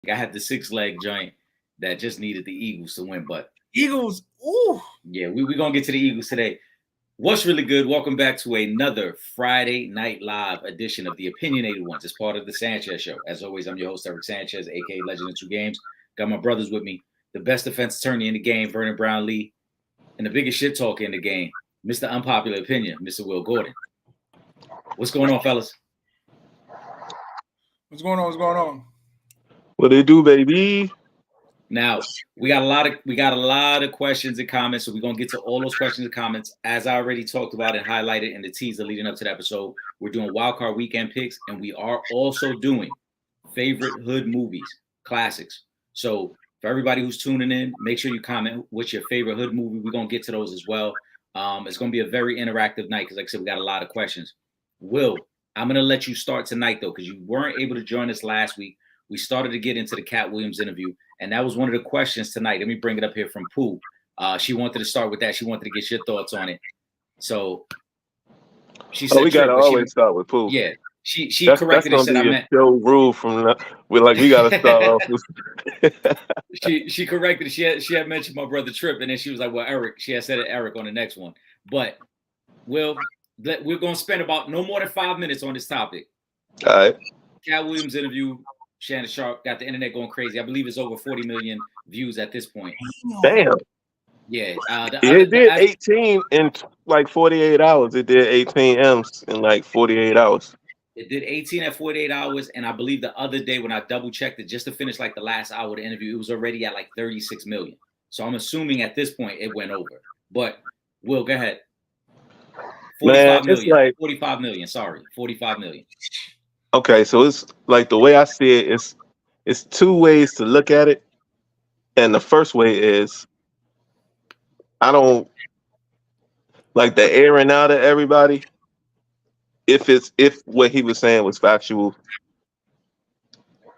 I had the 6-leg joint that just needed the Eagles to win. But Eagles, ooh. yeah, we're going to get to the Eagles today. What's really good? Welcome back to another Friday Night Live edition of the Opinionated Ones. It's part of the Sanchez Show. As always, I'm your host, Eric Sanchez, a.k.a. Legend of Two Games. Got my brothers with me. The best defense attorney in the game, Vernon Brown Lee. And the biggest shit talker in the game, Mr. Unpopular Opinion, Mr. Will Gordon. What's going on, fellas? What's going on? What's going on? What they do, baby? Now we got a lot of questions and comments, so we're gonna get to all those questions and comments. As I already talked about and highlighted in the teaser leading up to the episode, we're doing wildcard weekend picks, and we are also doing favorite hood movies, classics. So for everybody who's tuning in, make sure you comment what's your favorite hood movie. We're gonna get to those as well. It's gonna be a very interactive night because, like I said, we got a lot of questions. Will, I'm gonna let you start tonight though, because you weren't able to join us last week. We started to get into the Cat Williams interview, and that was one of the questions tonight. Let me bring it up here from Pooh. She wanted to start with that. She wanted to get your thoughts on it. So she said, we gotta always start with Pooh. Yeah, she corrected and said I meant show rule from we're like we gotta start off with. she corrected. She had mentioned my brother Trip, and then she was like, "Well, Eric." She had said it, Eric, on the next one. But we're gonna spend about no more than 5 minutes on this topic. All right. Cat Williams interview. Shannon Sharp got the internet going crazy. I believe it's over 40 million views at this point. Damn. Yeah. It did 18 in like 48 hours. It did 18 M's in like 48 hours. It did 18 at 48 hours. And I believe the other day when I double checked it just to finish like the last hour of the interview, it was already at like 36 million. So I'm assuming at this point it went over. But Will, go ahead. 45 million. Like 45 million. Sorry. 45 million. Okay, so it's like the way I see it, it's two ways to look at it. And the first way is I don't like the airing out of everybody. If what he was saying was factual,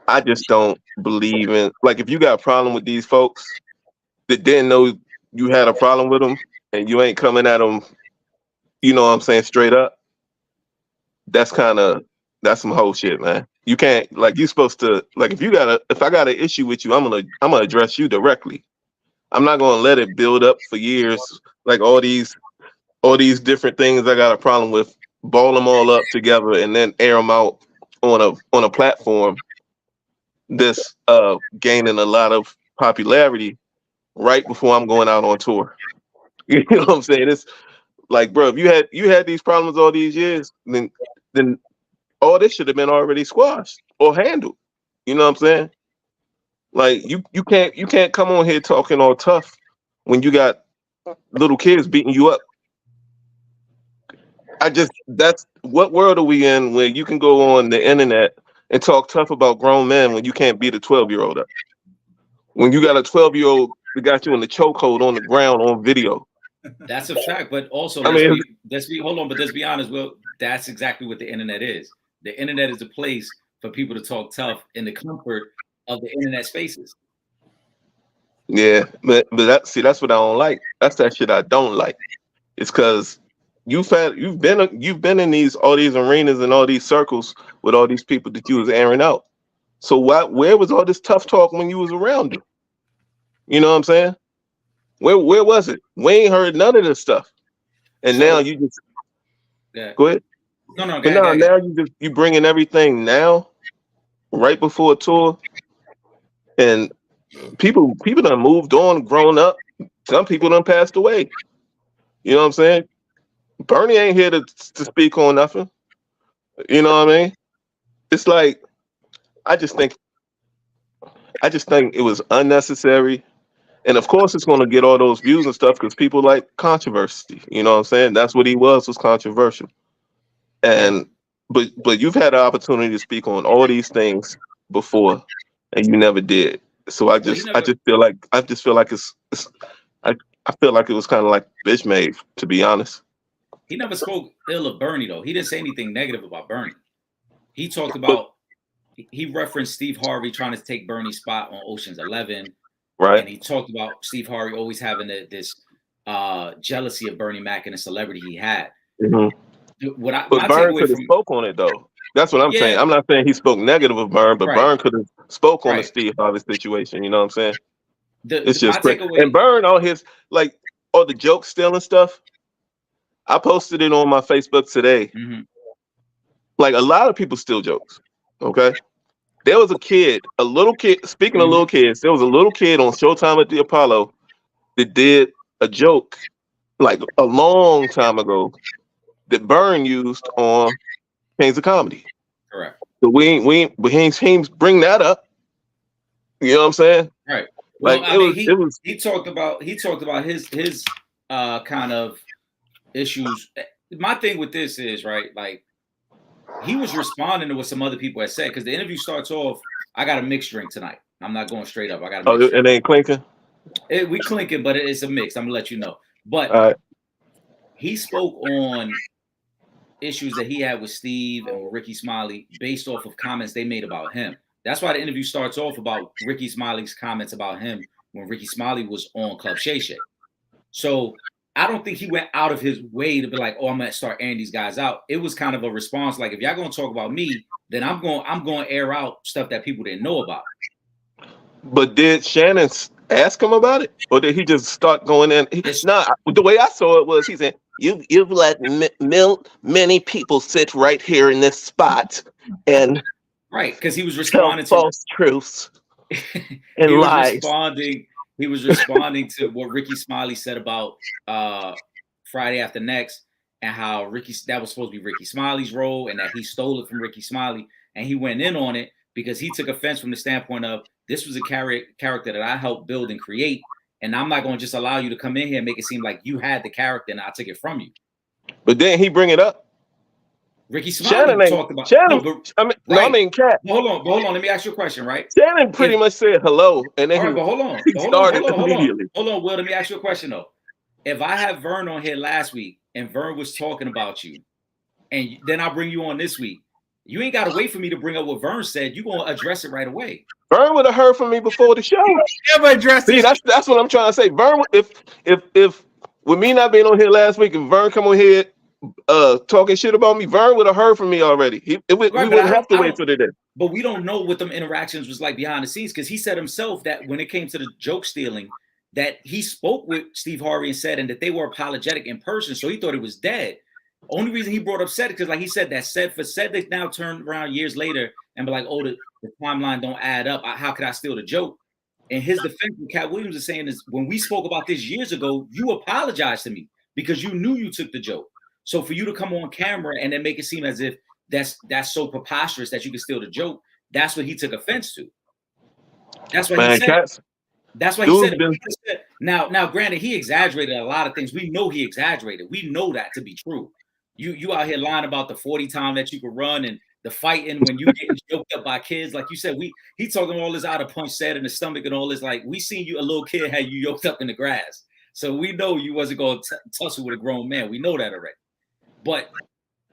I just don't believe in, like, if you got a problem with these folks that didn't know you had a problem with them and you ain't coming at them, you know what I'm saying, straight up, that's some whole shit, man. You can't, like, you supposed to, like, if I got an issue with you, I'm gonna address you directly. I'm not gonna let it build up for years, like all these different things I got a problem with, ball them all up together and then air them out on a platform that's gaining a lot of popularity right before I'm going out on tour. You know what I'm saying? It's like, bro, if you had these problems all these years, then all this should have been already squashed or handled. You know what I'm saying? Like you can't come on here talking all tough when you got little kids beating you up. That's what world are we in where you can go on the internet and talk tough about grown men when you can't beat a 12-year-old up? When you got a 12-year-old that got you in the chokehold on the ground on video. That's a fact, but also let's be honest. Well, that's exactly what the internet is. The internet is a place for people to talk tough in the comfort of the internet spaces. Yeah, but that's what I don't like. That's that shit I don't like. It's because you've been in all these arenas and all these circles with all these people that you was airing out. So where was all this tough talk when you was around them? You know what I'm saying? Where was it? We ain't heard none of this stuff. And now you just go ahead. No. But now you bringing everything now, right before a tour, and people done moved on, grown up. Some people done passed away. You know what I'm saying? Bernie ain't here to speak on nothing. You know what I mean? It's like I just think it was unnecessary. And of course, it's going to get all those views and stuff because people like controversy. You know what I'm saying? That's what he was controversial. And but you've had the opportunity to speak on all these things before, and you never did. So I just feel like it's I feel like it was kind of like bitch made, to be honest. He never spoke ill of Bernie though. He didn't say anything negative about Bernie. He talked about he referenced Steve Harvey trying to take Bernie's spot on Ocean's 11. Right. And he talked about Steve Harvey always having this jealousy of Bernie Mac and the celebrity he had. Mm-hmm. But Bernie could have spoke on it though. That's what I'm saying. Yeah, I'm not saying he spoke negative of Byrne, but right, Byrne could have spoke on the right. Steve Harvey situation. You know what I'm saying? It's My just crazy. takeaway. And Byrne, all his like all the joke stealing stuff. I posted it on my Facebook today. Mhm, Like a lot of people steal jokes. Okay. There was a little kid, speaking of little mhm. kids, there was a little kid on Showtime at the Apollo that did a joke like a long time ago that Byrne used on Kings of Comedy. Correct. So we ain't bring that up. You know what I'm saying? Right. Well, Like I mean, it was he talked about his kind of issues. My thing with this is right, like he was responding to what some other people had said because the interview starts off. I got a mixed drink tonight. I'm not going straight up. I got a mixed drink. it ain't clinking. We clinking, but it's a mix. I'm gonna let you know. But All right. he spoke on issues that he had with Steve and with Ricky Smiley based off of comments they made about him. That's why the interview starts off about Ricky Smiley's comments about him when Ricky Smiley was on Club Shay Shay. So I don't think he went out of his way to be like, "Oh, I'm gonna start airing these guys out." It was kind of a response like, "If y'all gonna talk about me, then I'm going to air out stuff that people didn't know about." But did Shannon ask him about it, or did he just start going in? The way I saw it was he said, "You've let many people sit right here in this spot and Right, because he was tell responding to false truths and he was lies." responding. He was responding to what Ricky Smiley said about Friday After Next and how that was supposed to be Ricky Smiley's role and that he stole it from Ricky Smiley, and he went in on it because he took offense from the standpoint of this was a character that I helped build and create, and I'm not going to just allow you to come in here and make it seem like you had the character and I took it from you. But then he bring it up. Ricky Smiley talked about Cat. Hold on. Let me ask you a question, right? Shannon pretty much said hello, and then all right, but hold on. he started immediately. Hold on, Will. Let me ask you a question though. If I had Vern on here last week and Vern was talking about you, and then I'll bring you on this week, you ain't got to wait for me to bring up what Vern said. You're gonna address it right away. Vern would have heard from me before the show. Never addressed See, it. that's what I'm trying to say. Vern, if with me not being on here last week, if Vern come on here talking shit about me, Vern would have heard from me already. We wouldn't have to wait for the day. But we don't know what them interactions was like behind the scenes because he said himself that when it came to the joke stealing, that he spoke with Steve Harvey and said, and that they were apologetic in person, so he thought it was dead. Only reason he brought up said because, like he said, that said they now turned around years later and be like, "Oh, the timeline don't add up. How could I steal the joke?" And his defense, what Cat Williams is saying is, when we spoke about this years ago, you apologized to me because you knew you took the joke. So for you to come on camera and then make it seem as if that's so preposterous that you can steal the joke, that's what he took offense to. That's what he said. That's why he said it. Now, granted, he exaggerated a lot of things. We know he exaggerated. We know that to be true. You out here lying about the 40 time that you could run and the fighting when you getting choked up by kids. Like you said, he talking all this out of punch set in the stomach and all this. Like we seen you, a little kid had you yoked up in the grass. So we know you wasn't going to tussle with a grown man. We know that already. But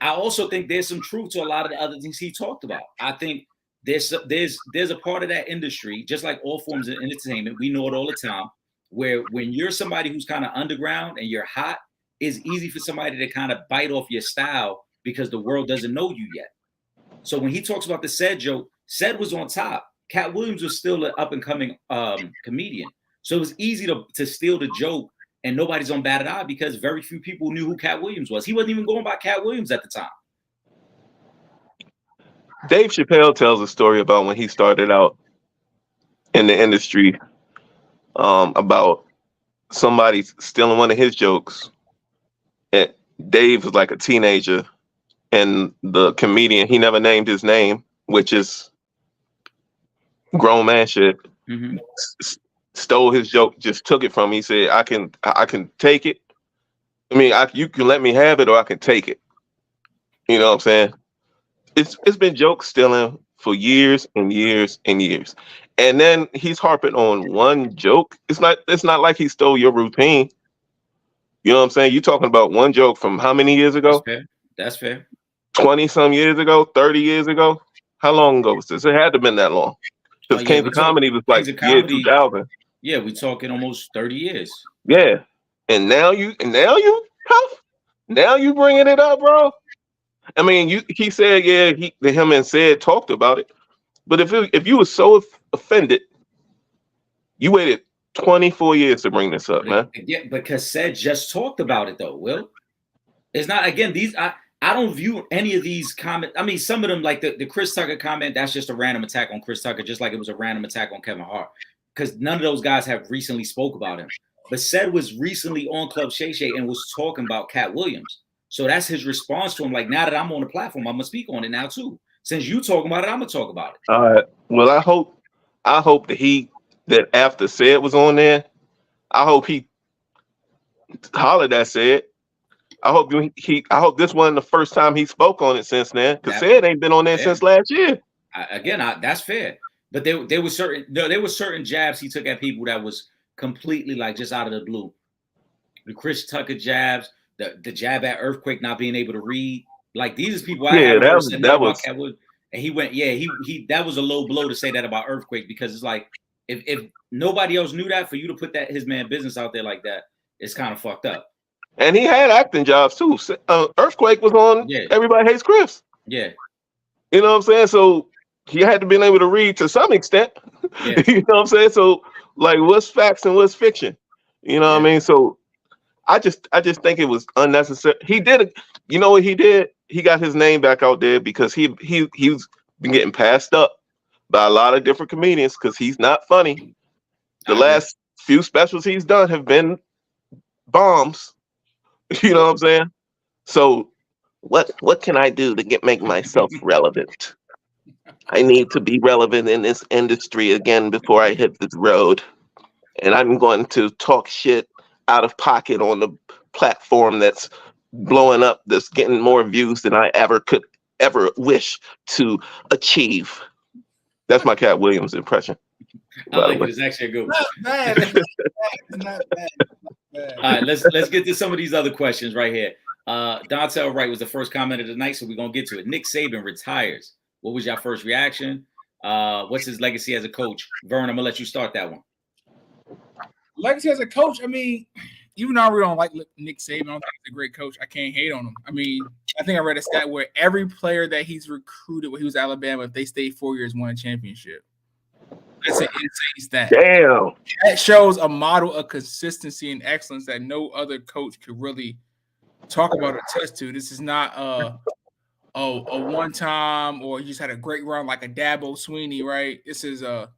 I also think there's some truth to a lot of the other things he talked about. I think there's a part of that industry, just like all forms of entertainment, we know it all the time, where when you're somebody who's kind of underground and you're hot, it's easy for somebody to kind of bite off your style because the world doesn't know you yet. So when he talks about the said joke, said was on top. Cat Williams was still an up and coming comedian. So it was easy to steal the joke and nobody's on batted eye because very few people knew who Cat Williams was. He wasn't even going by Cat Williams at the time. Dave Chappelle tells a story about when he started out in the industry, about somebody stealing one of his jokes. And Dave was like a teenager, and the comedian, he never named his name, which is grown man shit. Mm-hmm. Stole his joke, just took it from me. He said, I can take it. I mean, you can let me have it or I can take it. You know what I'm saying? It's been joke stealing for years and years and years. And then he's harping on one joke. It's not like he stole your routine. You know what I'm saying? You're talking about one joke from how many years ago? That's fair. 20 some years ago, 30 years ago. How long ago was this? It had to have been that long. Because Kings of Comedy was like year 2000. Yeah, we're talking almost 30 years. Yeah. And now you bringing it up, bro. I mean, he said, yeah, him and said talked about it. But if you were so offended, you waited 24 years to bring this up, man. Yeah, because said just talked about it though. Will, it's not again. I don't view any of these comments. I mean, some of them, like the Chris Tucker comment, that's just a random attack on Chris Tucker, just like it was a random attack on Kevin Hart, because none of those guys have recently spoke about him. But said was recently on Club Shay Shay and was talking about Cat Williams. So that's his response to him. Like, now that I'm on the platform, I'm gonna speak on it now too. Since you talking about it, I'm gonna talk about it. All right. Well, I hope that after said was on there, I hope he hollered at said. I hope I hope this wasn't the first time he spoke on it since then, because said ain't been on there since last year. That's fair. But there were certain jabs he took at people that was completely like just out of the blue. The Chris Tucker jabs, the jab at Earthquake not being able to read. Like, these are people I haven't heard say that about Cat Williams. And he went, yeah, he that was a low blow to say that about Earthquake, because it's like if nobody else knew that, for you to put that his man business out there like that, it's kind of fucked up. And he had acting jobs too. Earthquake was on Everybody Hates Chris. Yeah. You know what I'm saying? So he had to be able to read to some extent. Yeah. You know what I'm saying? So, like, what's facts and what's fiction? You know what I mean? So I just think it was unnecessary. He did it. You know what he did? He got his name back out there because he's been getting passed up by a lot of different comedians because he's not funny. The last few specials he's done have been bombs. You know what I'm saying? So what can I do to make myself relevant? I need to be relevant in this industry again before I hit this road. And I'm going to talk shit out of pocket on the platform that's blowing up, that's getting more views than I could ever wish to achieve. That's my Cat Williams impression. I like it. It's actually a good one. Not bad. All right, let's get to some of these other questions right here. Dontel Wright was the first comment of the night, so we're gonna get to it. Nick Saban retires. What was your first reaction? What's his legacy as a coach? Vern, I'm gonna let you start that one. Legacy as a coach, I mean, even though I really don't like Nick Saban, I don't think he's a great coach. I can't hate on him. I mean, I think I read a stat where every player that he's recruited when he was at Alabama, if they stayed 4 years, won a championship. That's an insane stat. Damn. That shows a model of consistency and excellence that no other coach could really talk about or attest to. This is not a one time or you just had a great run like a Dabo Sweeney, right? This is when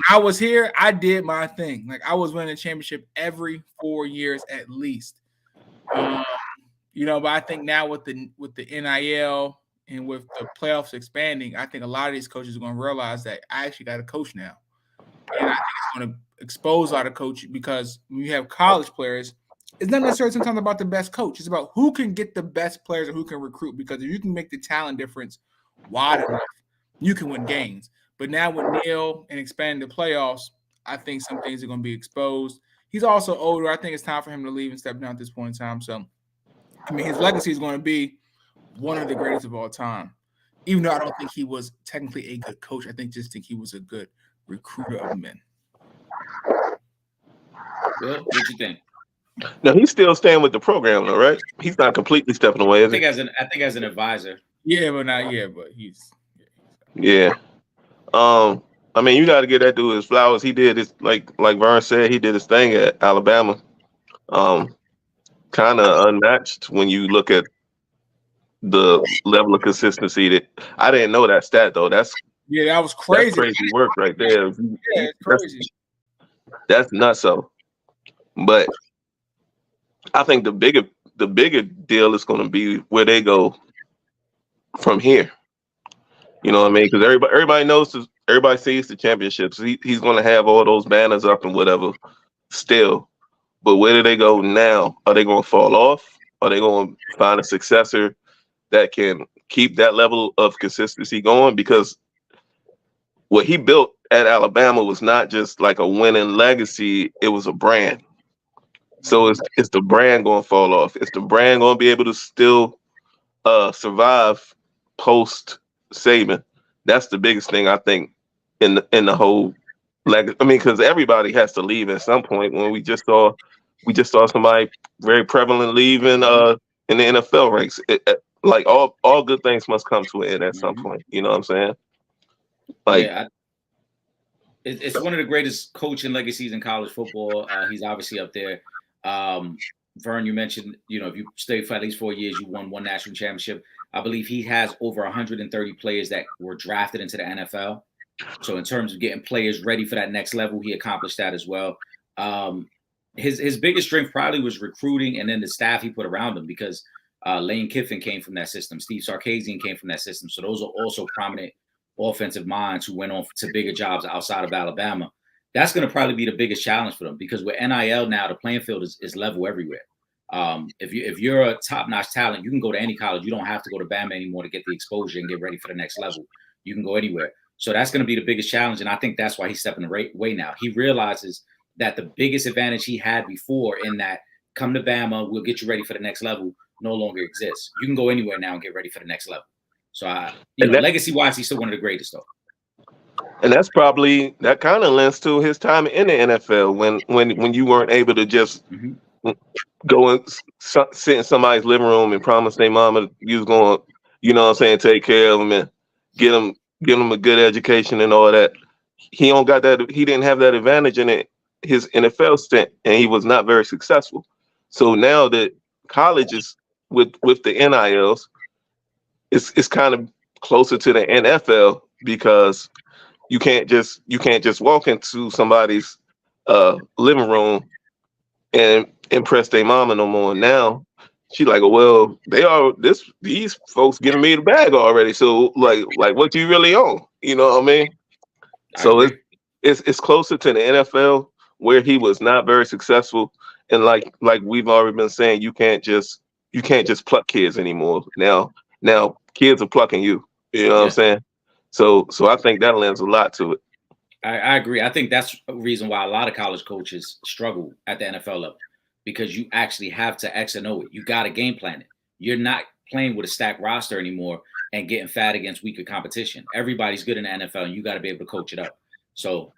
I was here, I did my thing. Like, I was winning a championship every 4 years at least. But I think now with the NIL and with the playoffs expanding, I think a lot of these coaches are going to realize that I actually got a coach now. And I think it's going to expose a lot of coaches, because when you have college players, it's not necessarily sometimes about the best coach. It's about who can get the best players and who can recruit, because if you can make the talent difference wide enough, you can win games. But now with Neil and expanding the playoffs, I think some things are going to be exposed. He's also older. I think it's time for him to leave and step down at this point in time. So, I mean, his legacy is going to be one of the greatest of all time. Even though I don't think he was technically a good coach, I think he was a good recruiter of men. Well, what you think? No, he's still staying with the program, though, right? He's not completely stepping away, is he? I think as an advisor. Yeah, but he's. Yeah. I mean, you got to give that dude his flowers. He did his, like Vern said, he did his thing at Alabama. Kind of unmatched when you look at the level of consistency that I didn't know that stat though. That was crazy. That's crazy work right there. Yeah, it's crazy. That's nuts. So, but I think the bigger deal is going to be where they go from here. You know what I mean? Because everybody knows, everybody sees the championships. He's going to have all those banners up and whatever still. But where do they go now? Are they going to fall off? Are they going to find a successor that can keep that level of consistency going? Because what he built at Alabama was not just like a winning legacy, it was a brand. So is the brand going to fall off? Is the brand going to be able to still survive post Saban? That's the biggest thing, I think, in the whole legacy. I mean, because everybody has to leave at some point. When we just saw somebody very prevalent leaving in the NFL ranks. like all good things must come to an end at some point. You know what I'm saying? Like, yeah, it's one of the greatest coaching legacies in college football. He's obviously up there. Vern, you mentioned, if you stayed for at least 4 years, you won one national championship. I believe he has over 130 players that were drafted into the NFL. So in terms of getting players ready for that next level, he accomplished that as well. His biggest strength probably was recruiting and then the staff he put around him, because Lane Kiffin came from that system. Steve Sarkisian came from that system. So those are also prominent offensive minds who went on to bigger jobs outside of Alabama. That's going to probably be the biggest challenge for them, because with NIL now, the playing field is level everywhere. If you're a top-notch talent, you can go to any college. You don't have to go to Bama anymore to get the exposure and get ready for the next level. You can go anywhere. So that's going to be the biggest challenge, and I think that's why he's stepping the right way now. He realizes that the biggest advantage he had before, in that come to Bama, we'll get you ready for the next level, no longer exists. You can go anywhere now and get ready for the next level. So, legacy-wise, he's still one of the greatest, though. And that kind of lends to his time in the NFL when you weren't able to just go and sit in somebody's living room and promise their mama you was going, take care of them and get them a good education and all that. He don't got that. He didn't have that advantage in his NFL stint, and he was not very successful. So now that colleges with the NILs, it's kind of closer to the NFL, because you can't just walk into somebody's living room and impress their mama no more. Now she like, well, these folks giving me the bag already. So like what you really own? You know what I mean? So it's closer to the NFL, where he was not very successful. And like we've already been saying, you can't just pluck kids anymore. Now kids are plucking you. You know what I'm saying? So I think that lends a lot to it. I agree. I think that's a reason why a lot of college coaches struggle at the NFL level, because you actually have to X and O it. You got to game plan it. You're not playing with a stacked roster anymore and getting fat against weaker competition. Everybody's good in the NFL, and you got to be able to coach it up. So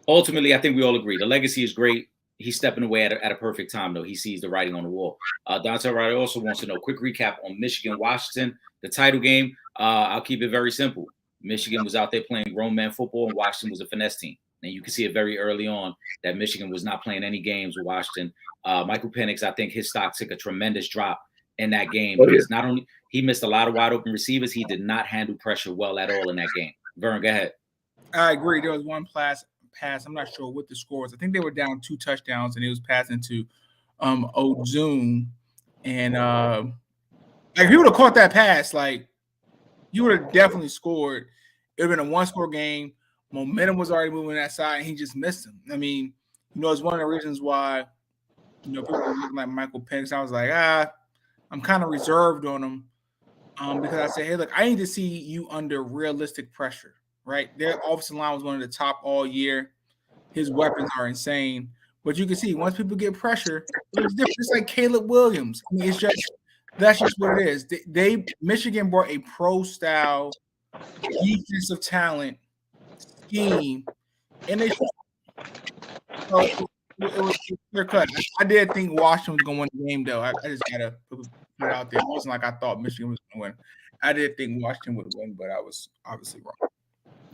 ultimately, I think we all agree the legacy is great. He's stepping away at a perfect time, though. He sees the writing on the wall. Dante Ryder also wants to know, quick recap on Michigan-Washington, the title game. I'll keep it very simple. Michigan was out there playing grown man football, and Washington was a finesse team. And you can see it very early on that Michigan was not playing any games with Washington. Michael Penix, I think his stock took a tremendous drop in that game, because not only he missed a lot of wide open receivers, he did not handle pressure well at all in that game. Vern, go ahead. I agree. There was one pass. I'm not sure what the score was. I think they were down 2 touchdowns, and it was passing to Ozune. And if you would have caught that pass, you would have definitely scored. It would have been a 1-score game. Momentum was already moving that side, and he just missed him. I mean, it's one of the reasons why, people were looking like Michael Penix. I was like, I'm kind of reserved on him, because I said, hey, look, I need to see you under realistic pressure, right? Their offensive line was one of the top all year. His weapons are insane. But you can see, once people get pressure, it's different. It's like Caleb Williams. I mean, that's just what it is. Michigan brought a pro-style defensive talent scheme, and it was clear cut. I did think Washington was going to win the game, though. I just got to put it out there. It wasn't like I thought Michigan was going to win. I did think Washington would win, but I was obviously wrong.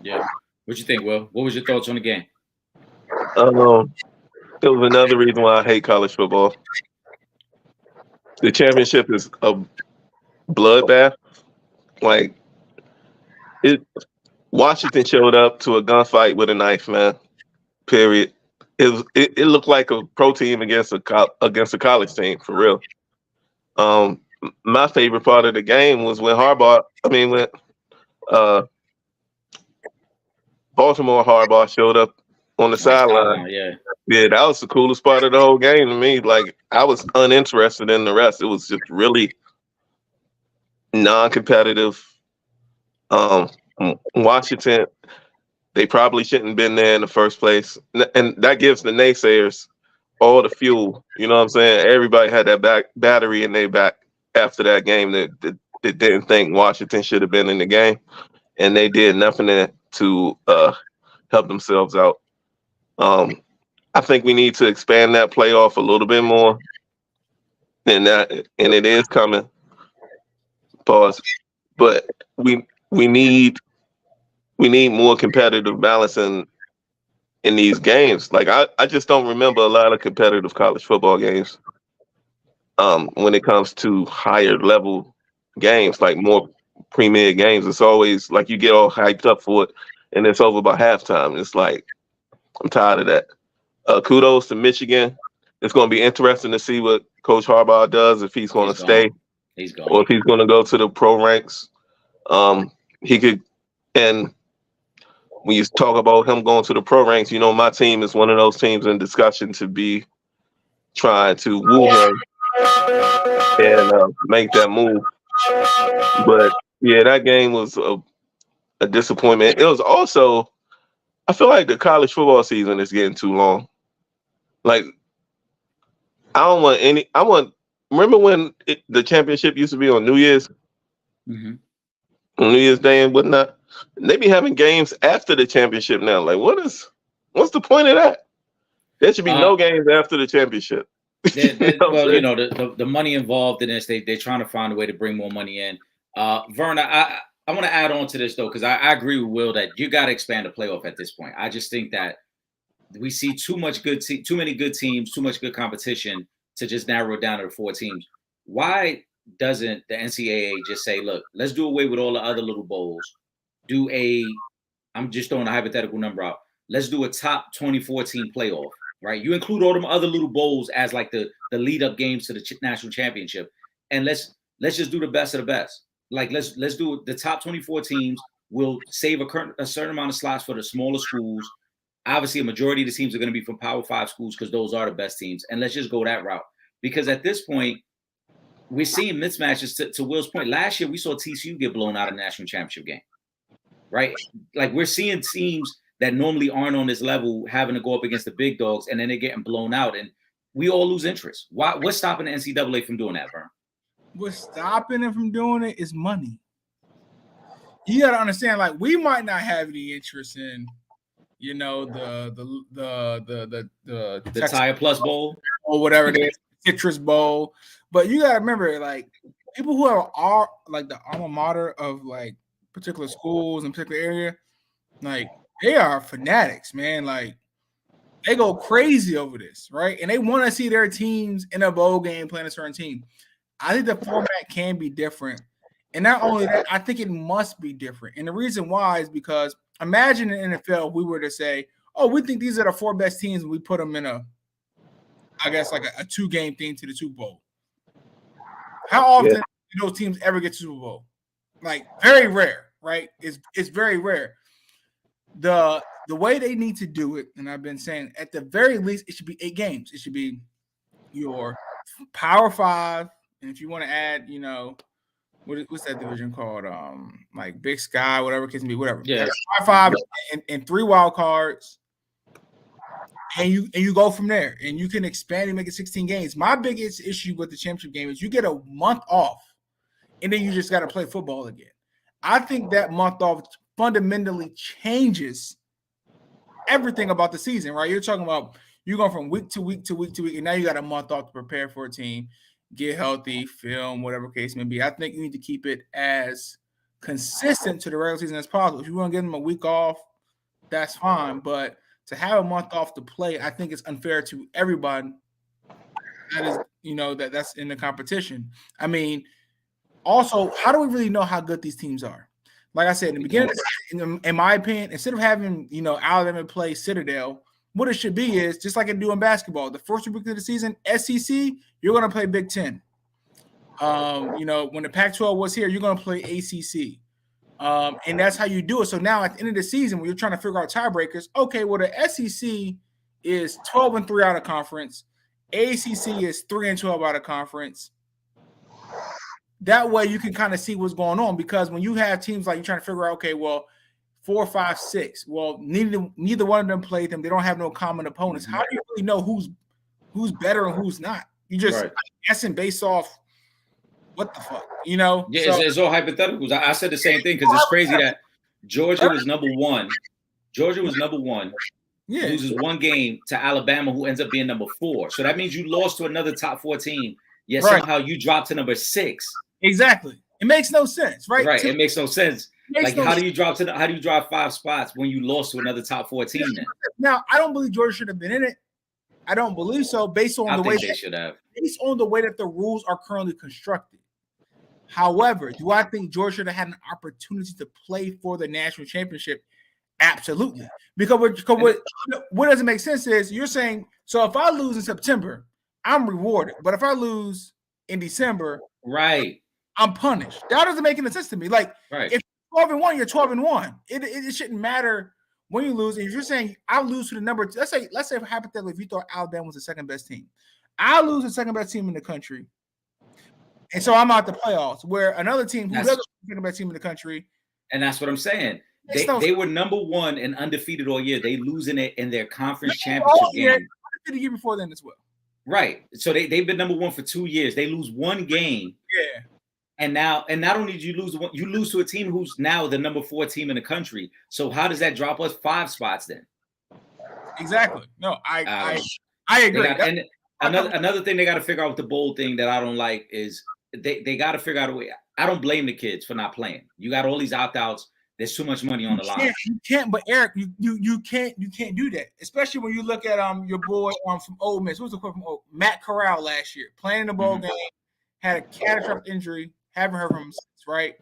Yeah. What you think, Will? What was your thoughts on the game? It was another reason why I hate college football. The championship is a bloodbath. Washington showed up to a gunfight with a knife, man. Period. It looked like a pro team against a college team, for real. My favorite part of the game was when Baltimore Harbaugh showed up on the sideline. Yeah, that was the coolest part of the whole game to me. I was uninterested in the rest. It was just really non-competitive. Washington, they probably shouldn't have been there in the first place, and that gives the naysayers all the fuel. You know what I'm saying? Everybody had that battery in their back after that game that didn't think Washington should have been in the game, and they did nothing to help themselves out. I think we need to expand that playoff a little bit more, and it is coming. Pause. But we need more competitive balance in these games. Like I just don't remember a lot of competitive college football games. When it comes to higher level games, like more premier games, it's always like you get all hyped up for it, and it's over by halftime. It's like I'm tired of that. Kudos to Michigan. It's going to be interesting to see what Coach Harbaugh does, if he's going to stay He's or gone. if he's going to go to the pro ranks. He could, and when you talk about him going to the pro ranks, you know my team is one of those teams in discussion to be trying to woo him and make that move. But yeah, that game was a disappointment. It was also, I feel like the college football season is getting too long. Like, I don't want any. Remember when the championship used to be on New Year's, Mm-hmm. on New Year's Day and whatnot? They be having games after the championship now. Like, what's the point of that? There should be no games after the championship. Well, you know, the money involved in this, they're trying to find a way to bring more money in. Vern, I want to add on to this though, because I agree with Will that you got to expand the playoff at this point. I just think that we see too many good teams, too much good competition to just narrow it down to the 4 teams. Why doesn't the NCAA just say, look, let's do away with all the other little bowls? I'm just throwing a hypothetical number out. Let's do a top 24 team playoff, right? You include all them other little bowls as like the lead up games to the national championship, and let's just do the best of the best. Like let's do the top 24 teams. We'll save a certain amount of slots for the smaller schools. Obviously, a majority of the teams are going to be from Power 5 schools because those are the best teams. And let's just go that route. Because at this point, we're seeing mismatches. To Will's point, last year we saw TCU get blown out of the national championship game, right? Like we're seeing teams that normally aren't on this level having to go up against the big dogs, and then they're getting blown out, and we all lose interest. What's stopping the NCAA from doing that, Vern? What's stopping them from doing it is money. You got to understand, like, we might not have any interest in, you know, the Tire Plus Bowl or whatever it is, Citrus Bowl. But you got to remember, like, people who are like the alma mater of like particular schools in particular area, like they are fanatics, man. Like they go crazy over this, right? And they want to see their teams in a bowl game playing a certain team. I think the format can be different. And not only that, I think it must be different. And the reason why is because imagine in the NFL, we were to say, oh, we think these are the 4 best teams, and we put them in a 2-game thing to the Super Bowl. How often do those teams ever get to Super Bowl? Like very rare, right? It's very rare. The way they need to do it, and I've been saying at the very least, it should be 8 games. It should be your Power 5, and if you want to add, you know, what's that division called? Like Big Sky, whatever it can be, whatever. Yeah. Power 5 and 3 wild cards. And you go from there, and you can expand and make it 16 games. My biggest issue with the championship game is you get a month off, and then you just got to play football again. I think that month off fundamentally changes everything about the season, right? You're talking about you're going from week to week to week to week, and now you got a month off to prepare for a team, get healthy, film, whatever case may be. I think you need to keep it as consistent to the regular season as possible. If you want to give them a week off, that's fine, but to have a month off to play, I think it's unfair to everybody that is, you know, that's in the competition. I mean, also, how do we really know how good these teams are? Like I said, in the beginning, in my opinion, instead of having, you know, Alabama play Citadel, what it should be is just like it do in basketball. The first week of the season, SEC, you're going to play Big Ten. You know, when the Pac-12 was here, you're going to play ACC. And that's how you do it. So now at the end of the season, when you're trying to figure out tiebreakers, okay, well, the SEC is 12-3 out of conference. ACC is 3-12 out of conference. That way you can kind of see what's going on, because when you have teams like you're trying to figure out, okay, well, 4, 5, 6, well, neither one of them played them. They don't have no common opponents. How do you really know who's better and who's not? You just guessing based off what the fuck, you know? Yeah, so, it's all hypotheticals. I said the same thing because it's crazy that Georgia was number 1. Yeah. Loses 1 game to Alabama, who ends up being number 4. So that means you lost to another top 4 team, yet somehow you dropped to number 6. Exactly. It makes no sense, right? Right. It makes no sense. Like, no how do you drop 5 spots when you lost to another top 14 then? Now, I don't believe Georgia should have been in it. I don't believe so, based on the way that the rules are currently constructed. However, do I think Georgia should have had an opportunity to play for the national championship? Absolutely. Because what doesn't make sense is you're saying, so if I lose in September, I'm rewarded. But if I lose in December, right, I'm punished. That doesn't make any sense to me. Like, if you're 12-1, you're 12-1. It shouldn't matter when you lose. And if you're saying I lose to the number, let's say hypothetically, if you thought Alabama was the second best team, I lose the second best team in the country. And so I'm out the playoffs, where another team who doesn't the second best team in the country. And that's what I'm saying. They were number 1 and undefeated all year. They losing it in their conference championship game. The year before then as well. Right. So they've been number 1 for 2 years. They lose one game. Yeah. And not only did you lose to a team who's now the number 4 team in the country. So how does that drop us 5 spots then? Exactly. No, I agree. And another thing they got to figure out with the bowl thing that I don't like is they got to figure out a way. I don't blame the kids for not playing. You got all these opt-outs. There's too much money on the line. You can't, but Eric, you can't do that. Especially when you look at your boy from Ole Miss. Who's the quote from Matt Corral last year, playing in the bowl game, had a catastrophic injury, haven't heard from him since, right?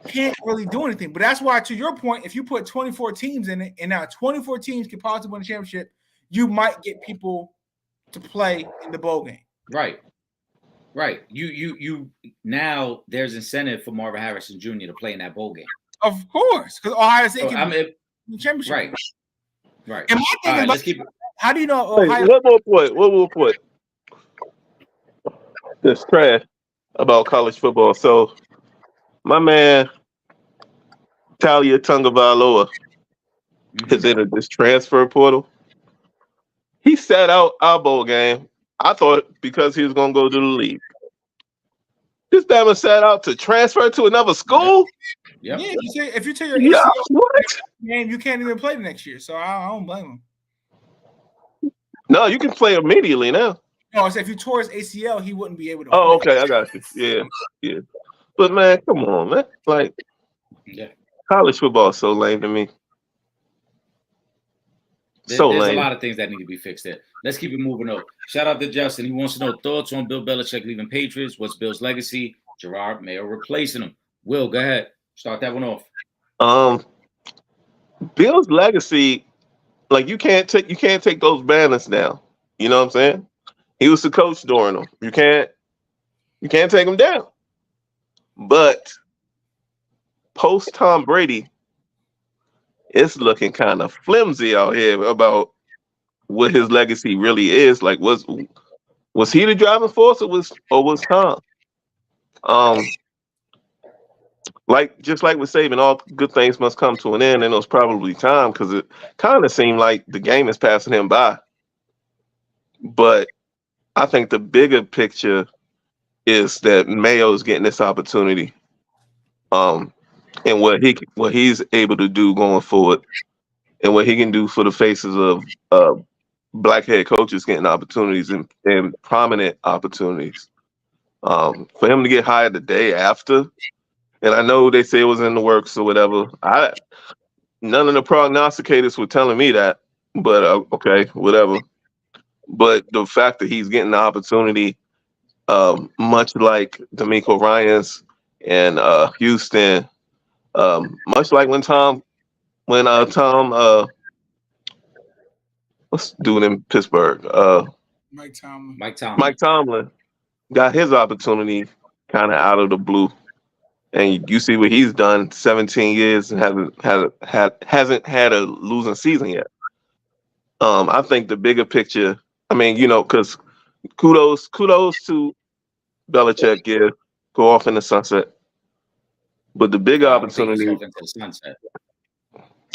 Can't really do anything. But that's why, to your point, if you put 24 teams in it, and now 24 teams can possibly win a championship, you might get people to play in the bowl game. Right. You now there's incentive for Marvin Harrison Jr. to play in that bowl game. Of course, because Ohio State can win the championship. Right. And my thing is, let's keep it. How do you know Ohio? One more point. This trash about college football. So, my man Talia Tungavailoa has entered this transfer portal. He sat out our bowl game. I thought because he was going to go to the league. This Bama sat out to transfer to another school. Yep. Yeah, if you tell your ACL what? game, you can't even play the next year. So I don't blame him. No, you can play immediately now. No, I said if you tore his ACL, he wouldn't be able to. Oh, okay, I got you. Yeah. But man, come on, man. Like, college football is so lame to me. There's a lot of things that need to be fixed there. Let's keep it moving up. Shout out to Justin. He wants to know thoughts on Bill Belichick leaving Patriots. What's Bill's legacy? Gerard Mayo replacing him. Will, go ahead. Start that one off. Bill's legacy, like you can't take those banners down. You know what I'm saying? He was the coach during them. You can't take him down. But post Tom Brady, it's looking kind of flimsy out here about what his legacy really is. Like, was he the driving force, or was Tom? Just like with Saban, all good things must come to an end, and it was probably time, because it kind of seemed like the game is passing him by. But I think the bigger picture is that Mayo's getting this opportunity, and what he's able to do going forward, and what he can do for the faces of black head coaches getting opportunities and prominent opportunities. For him to get hired the day after, and I know they say it was in the works or whatever. None of the prognosticators were telling me that, but okay, whatever. But the fact that he's getting the opportunity, much like D'Amico Ryans and Houston, much like when Tom, what's doing in Pittsburgh? Mike Tomlin. Mike Tomlin got his opportunity kind of out of the blue, and you see what he's done. 17 years and hasn't had a losing season yet. I think the bigger picture. I mean, because kudos to Belichick, go off in the sunset. But the big opportunity.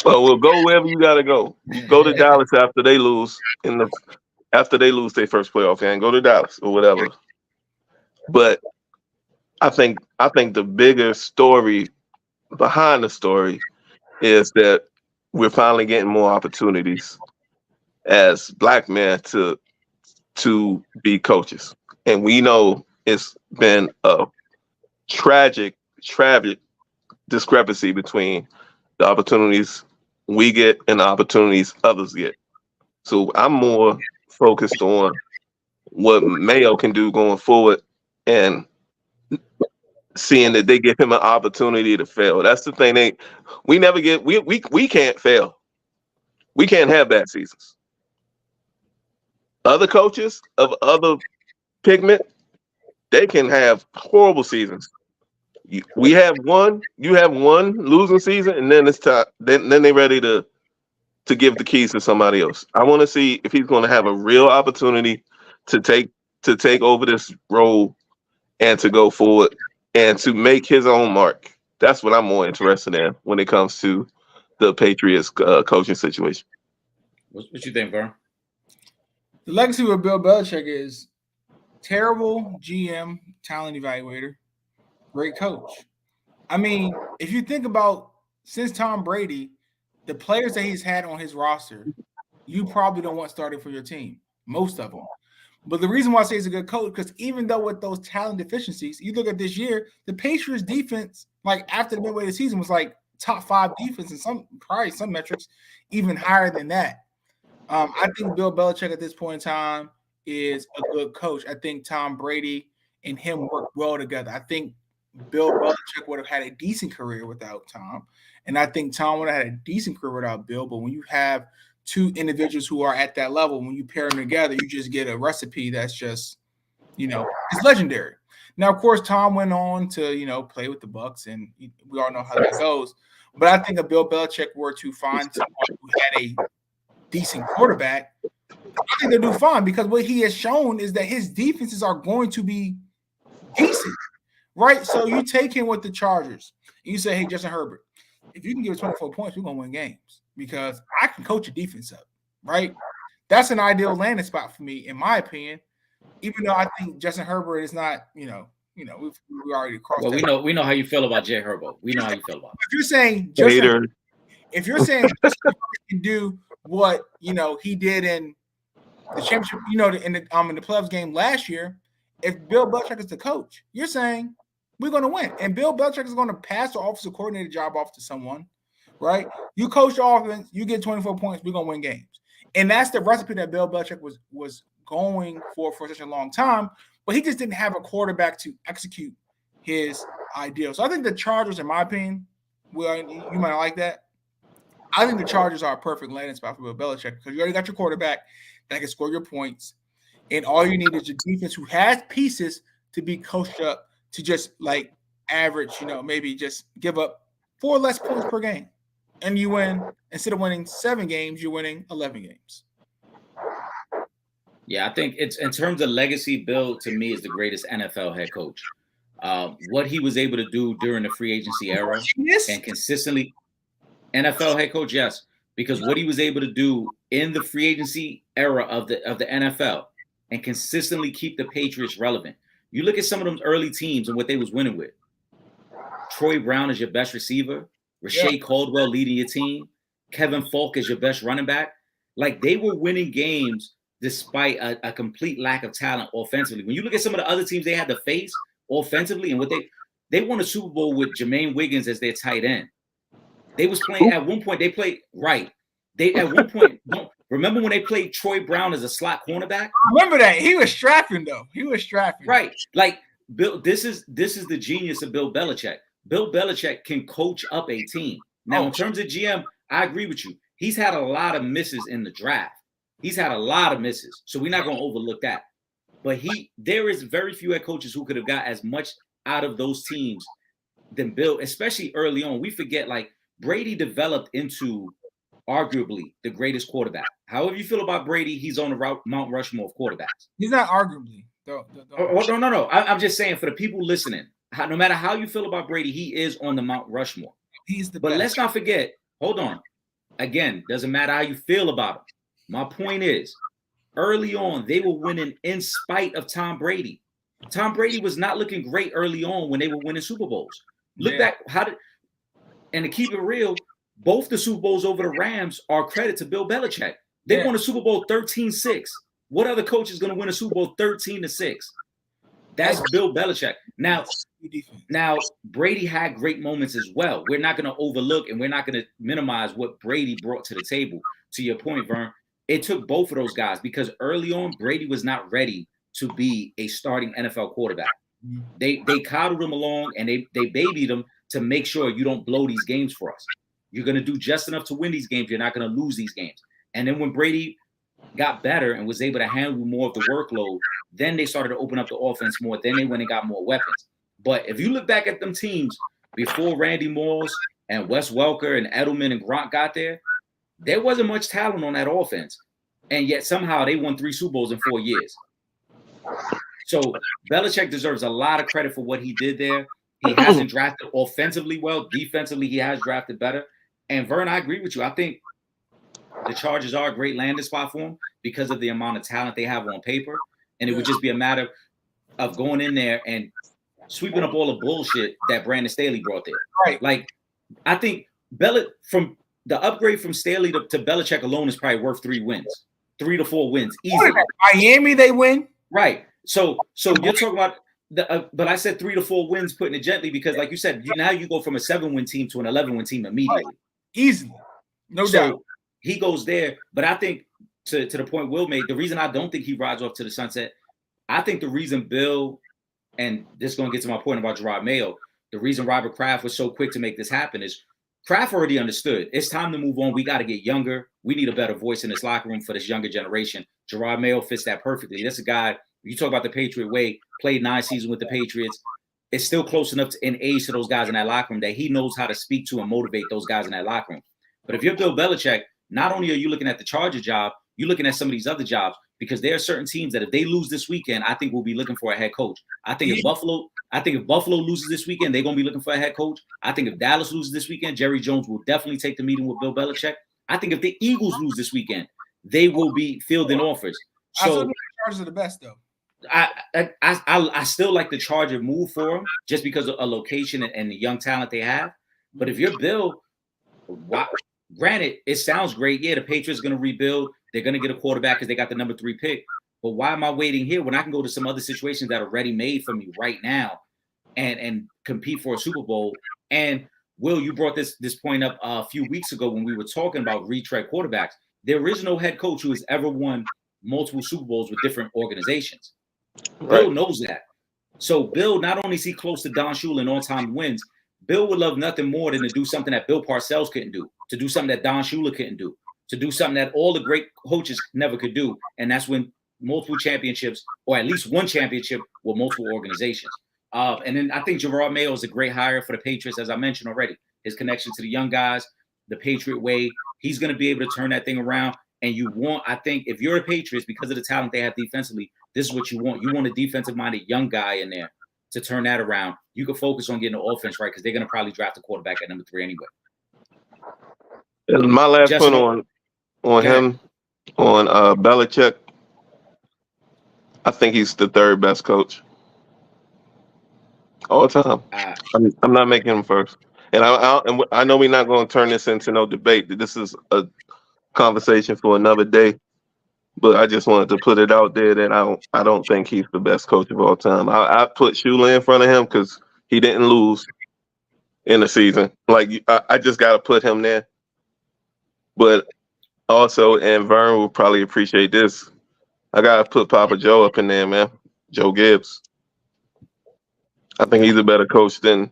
Well, go wherever you gotta go. Go to Dallas after they lose their first playoff game. Go to Dallas or whatever. But I think the bigger story behind the story is that we're finally getting more opportunities as black men to be coaches, and we know it's been a tragic discrepancy between the opportunities we get and the opportunities others get. So I'm more focused on what Mayo can do going forward and seeing that they give him an opportunity to fail. That's the thing. We never get we can't fail. We can't have bad seasons. Other coaches of other pigment, they can have horrible seasons. We have one. You have one losing season, and then it's time. Then they're ready to give the keys to somebody else. I want to see if he's going to have a real opportunity to take over this role and to go forward and to make his own mark. That's what I'm more interested in when it comes to the Patriots coaching situation. What you think, Vern? The legacy with Bill Belichick is terrible GM, talent evaluator, great coach. I mean, if you think about since Tom Brady, the players that he's had on his roster, you probably don't want starting for your team, most of them. But the reason why I say he's a good coach, because even though with those talent deficiencies, you look at this year, the Patriots defense, like after the midway of the season, was like top 5 defense and probably some metrics even higher than that. I think Bill Belichick at this point in time is a good coach. I think Tom Brady and him work well together. I think Bill Belichick would have had a decent career without Tom, and I think Tom would have had a decent career without Bill. But when you have two individuals who are at that level, when you pair them together, you just get a recipe that's just, it's legendary. Now, of course, Tom went on to, play with the Bucs, and we all know how that goes. But I think if Bill Belichick were to find someone who had a decent quarterback, I think they'll do fine, because what he has shown is that his defenses are going to be decent, right? So you take him with the Chargers, and you say, hey, Justin Herbert, if you can give us 24 points, we're going to win games, because I can coach a defense up, right? That's an ideal landing spot for me, in my opinion, even though I think Justin Herbert is not, we already crossed well, that. we know how you feel about Jay Herbert. We know how you feel about it. If you're saying Justin Herbert can do what he did in the championship, in the playoffs game last year, if Bill Belichick is the coach, you're saying we're going to win, and Bill Belichick is going to pass the offensive coordinator job off to someone, right? You coach the offense, you get 24 points, we're going to win games, and that's the recipe that Bill Belichick was going for such a long time. But he just didn't have a quarterback to execute his ideal. So I think the Chargers, in my opinion, you might not like that. I think the Chargers are a perfect landing spot for Bill Belichick, because you already got your quarterback that can score your points, and all you need is your defense who has pieces to be coached up to just like average, maybe just give up 4 less points per game, and you win. Instead of winning 7 games, you're winning 11 games. Yeah, I think it's in terms of legacy, Bill to me is the greatest NFL head coach. What he was able to do during the free agency era and consistently. NFL head coach, yes, because what he was able to do in the free agency era of the NFL and consistently keep the Patriots relevant. You look at some of those early teams and what they was winning with. Troy Brown is your best receiver. Rashae Caldwell leading your team. Kevin Falk is your best running back. Like, they were winning games despite a complete lack of talent offensively. When you look at some of the other teams they had to face offensively, and what they won a Super Bowl with Jermaine Wiggins as their tight end. They was playing at one point. They played right. They at one point. Remember when they played Troy Brown as a slot cornerback? I remember that. He was strapping though. Right. Like Bill. This is the genius of Bill Belichick. Bill Belichick can coach up a team. Now, in terms of GM, I agree with you. He's had a lot of misses in the draft. He's had a lot of misses, so we're not going to overlook that. But there is very few head coaches who could have got as much out of those teams than Bill, especially early on. We forget, like, Brady developed into arguably the greatest quarterback. However you feel about Brady, he's on the Mount Rushmore of quarterbacks. He's not arguably. No. I'm just saying, for the people listening, no matter how you feel about Brady, he is on the Mount Rushmore. He's the But best. Let's not forget, hold on. Again, doesn't matter how you feel about him. My point is, early on, they were winning in spite of Tom Brady. Tom Brady was not looking great early on when they were winning Super Bowls. Look back, and to keep it real, both the Super Bowls over the Rams are credit to Bill Belichick. They won a Super Bowl 13-6. What other coach is going to win a Super Bowl 13-6? That's Bill Belichick. Now, Brady had great moments as well. We're not going to overlook and we're not going to minimize what Brady brought to the table. To your point, Vern, it took both of those guys because early on, Brady was not ready to be a starting NFL quarterback. They coddled him along and they babied him to make sure you don't blow these games for us. You're going to do just enough to win these games. You're not going to lose these games. And then when Brady got better and was able to handle more of the workload, then they started to open up the offense more. Then they went and got more weapons. But if you look back at them teams before Randy Moss and Wes Welker and Edelman and Gronk got there wasn't much talent on that offense. And yet somehow they won 3 Super Bowls in 4 years. So Belichick deserves a lot of credit for what he did there. He hasn't drafted offensively well. Defensively, he has drafted better. And Vern, I agree with you. I think the Chargers are a great landing spot for him because of the amount of talent they have on paper. And it would just be a matter of going in there and sweeping up all the bullshit that Brandon Staley brought there. Right. Like, I think from the upgrade from Staley to Belichick alone is probably worth 3 wins, 3 to 4 wins easily. Miami, they win. Right. So you're talking about but I said 3 to 4 wins, putting it gently, because like you said, now you go from a 7-win team to an 11-win team immediately. Right. Easily. No doubt. He goes there. But I think to the point Will made, the reason I don't think he rides off to the sunset, I think the reason Bill, and this is going to get to my point about Gerard Mayo, the reason Robert Kraft was so quick to make this happen is Kraft already understood. It's time to move on. We got to get younger. We need a better voice in this locker room for this younger generation. Gerard Mayo fits that perfectly. That's a guy, you talk about the Patriot way, played 9 seasons with the Patriots. It's still close enough in age to those guys in that locker room that he knows how to speak to and motivate those guys in that locker room. But if you're Bill Belichick, not only are you looking at the Charger job, you're looking at some of these other jobs, because there are certain teams that if they lose this weekend, I think we'll be looking for a head coach. I think if Buffalo loses this weekend, they're going to be looking for a head coach. I think if Dallas loses this weekend, Jerry Jones will definitely take the meeting with Bill Belichick. I think if the Eagles lose this weekend, they will be fielding offers. So I still think the Chargers are the best, though. I still like the Charger move for them just because of a location and the young talent they have. But if you're Bill, granted, it sounds great. Yeah, the Patriots are going to rebuild. They're going to get a quarterback because they got the number 3 pick. But why am I waiting here when I can go to some other situations that are ready made for me right now and compete for a Super Bowl? And Will, you brought this point up a few weeks ago when we were talking about retread quarterbacks. There is no head coach who has ever won multiple Super Bowls with different organizations. Right. Bill knows that. So Bill, not only is he close to Don Shula in all-time wins, Bill would love nothing more than to do something that Bill Parcells couldn't do, to do something that Don Shula couldn't do, to do something that all the great coaches never could do. And that's when multiple championships, or at least one championship with multiple organizations. And then I think Gerard Mayo is a great hire for the Patriots, as I mentioned already. His connection to the young guys, the Patriot way, he's going to be able to turn that thing around. And you want, I think, if you're a Patriots, because of the talent they have defensively, this is what you want. You want a defensive-minded young guy in there to turn that around. You can focus on getting the offense right because they're going to probably draft a quarterback at number 3 anyway. And my last point on him, on Belichick, I think he's the 3rd best coach all time. I'm not making him first. And I know we're not going to turn this into no debate. This is a conversation for another day. But I just wanted to put it out there that I don't think he's the best coach of all time. I put Shula in front of him because he didn't lose in the season. Like I just got to put him there. But also, and Vern will probably appreciate this, I got to put Papa Joe up in there, man. Joe Gibbs. I think he's a better coach than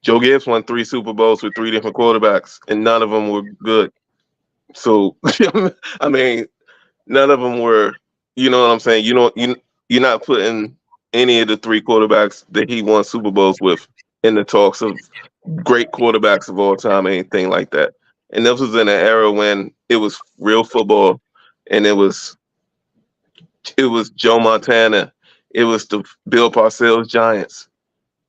Joe Gibbs. Won 3 Super Bowls with 3 different quarterbacks, and none of them were good. So, I mean, none of them were, you know what I'm saying? You're not putting any of the 3 quarterbacks that he won Super Bowls with in the talks of great quarterbacks of all time, anything like that. And this was in an era when it was real football, and it was Joe Montana, it was the Bill Parcells Giants,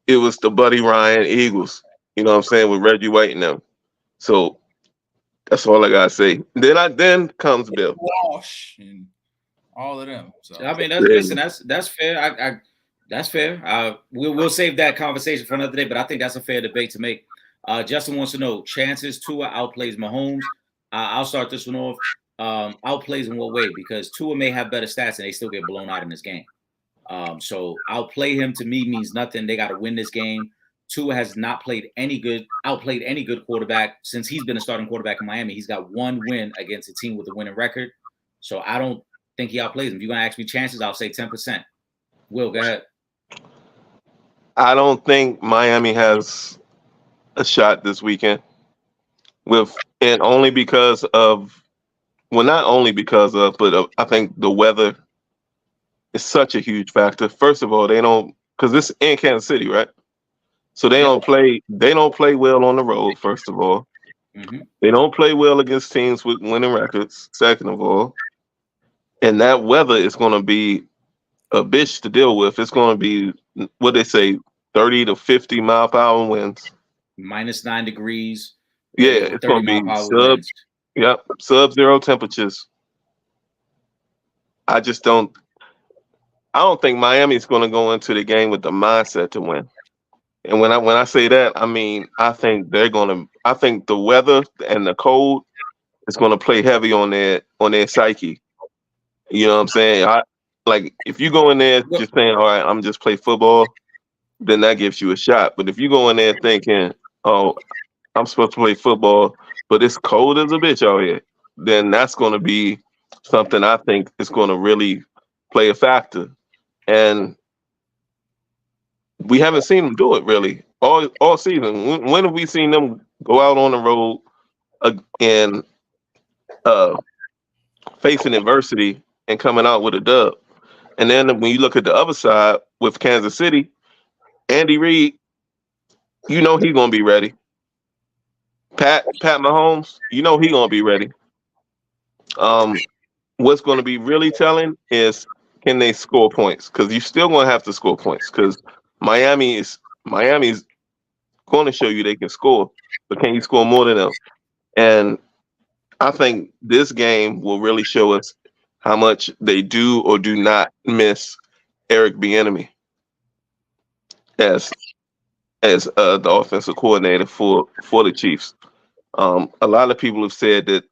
it was the Buddy Ryan Eagles. You know what I'm saying, with Reggie White and them. So that's all I gotta say. Then comes Bill Walsh and all of them. So I mean, that's fair. That's fair. We'll save that conversation for another day, but I think that's a fair debate to make. Justin wants to know chances Tua outplays Mahomes. I'll start this one off. Outplays in what way? Because Tua may have better stats and they still get blown out in this game. So outplay him to me means nothing. They got to win this game. Tua has not outplayed any good quarterback since he's been a starting quarterback in Miami. He's got one win against a team with a winning record. So I don't think he outplays him. If you're going to ask me chances, I'll say 10%. Will, go ahead. I don't think Miami has a shot this weekend. And only because of, well, not only because of, but I think the weather is such a huge factor. First of all, they don't, because this in Kansas City, right? So they don't play well on the road. First of all, they don't play well against teams with winning records. Second of all, and that weather is going to be a bitch to deal with. It's going to be what they say, 30 to 50 mile per hour winds. -9 degrees. Yeah, it's going to be sub-zero temperatures. I don't think Miami's going to go into the game with the mindset to win. And when I say that, I mean I think the weather and the cold is going to play heavy on their psyche. You know what I'm saying? If you go in there just saying, all right, I'm just play football, then that gives you a shot. But if you go in there thinking, oh, I'm supposed to play football, but it's cold as a bitch out here, then that's going to be something I think is going to really play a factor. And we haven't seen them do it really all season. When have we seen them go out on the road and facing adversity and coming out with a dub? And then when you look at the other side with Kansas City, Andy Reid, you know he's gonna be ready. Pat Mahomes, you know he's gonna be ready. What's going to be really telling is can they score points? Because you're still going to have to score points. Because Miami's going to show you they can score, but can you score more than them? And I think this game will really show us how much they do or do not miss Eric Bieniemy as the offensive coordinator for the Chiefs. A lot of people have said that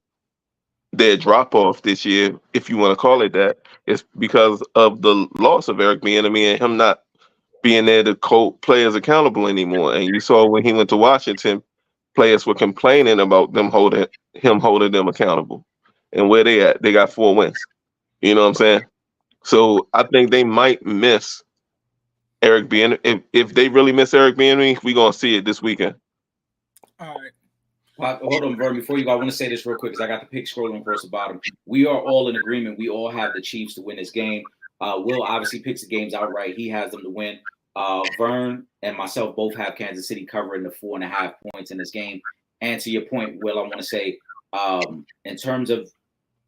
their drop off this year, if you want to call it that, is because of the loss of Eric Bieniemy and him not being there to hold players accountable anymore. And you saw when he went to Washington, players were complaining about him holding them accountable. And where they at? They got 4 wins. You know what I'm saying? So I think they might miss Eric Bieniemy. If they really miss Eric Bieniemy, we're gonna see it this weekend. All right. Hold on, Vern. Before you go, I want to say this real quick because I got the pick scrolling across the bottom. We are all in agreement. We all have the Chiefs to win this game. Will obviously picks the games outright. He has them to win. Vern and myself both have Kansas City covering the 4.5 points in this game. And to your point, Will, I want to say in terms of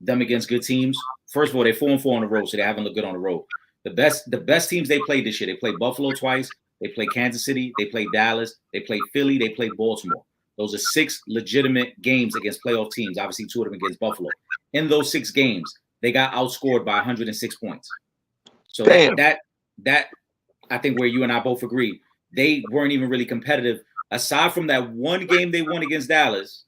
them against good teams, first of all, they're 4-4 on the road, so they haven't looked good on the road. The best teams they played this year, they played Buffalo twice, they played Kansas City, they played Dallas, they played Philly, they played Baltimore. Those are 6 legitimate games against playoff teams. Obviously, 2 of them against Buffalo. In those 6 games, they got outscored by 106 points. So that I think where you and I both agree, they weren't even really competitive. Aside from that one game they won against Dallas,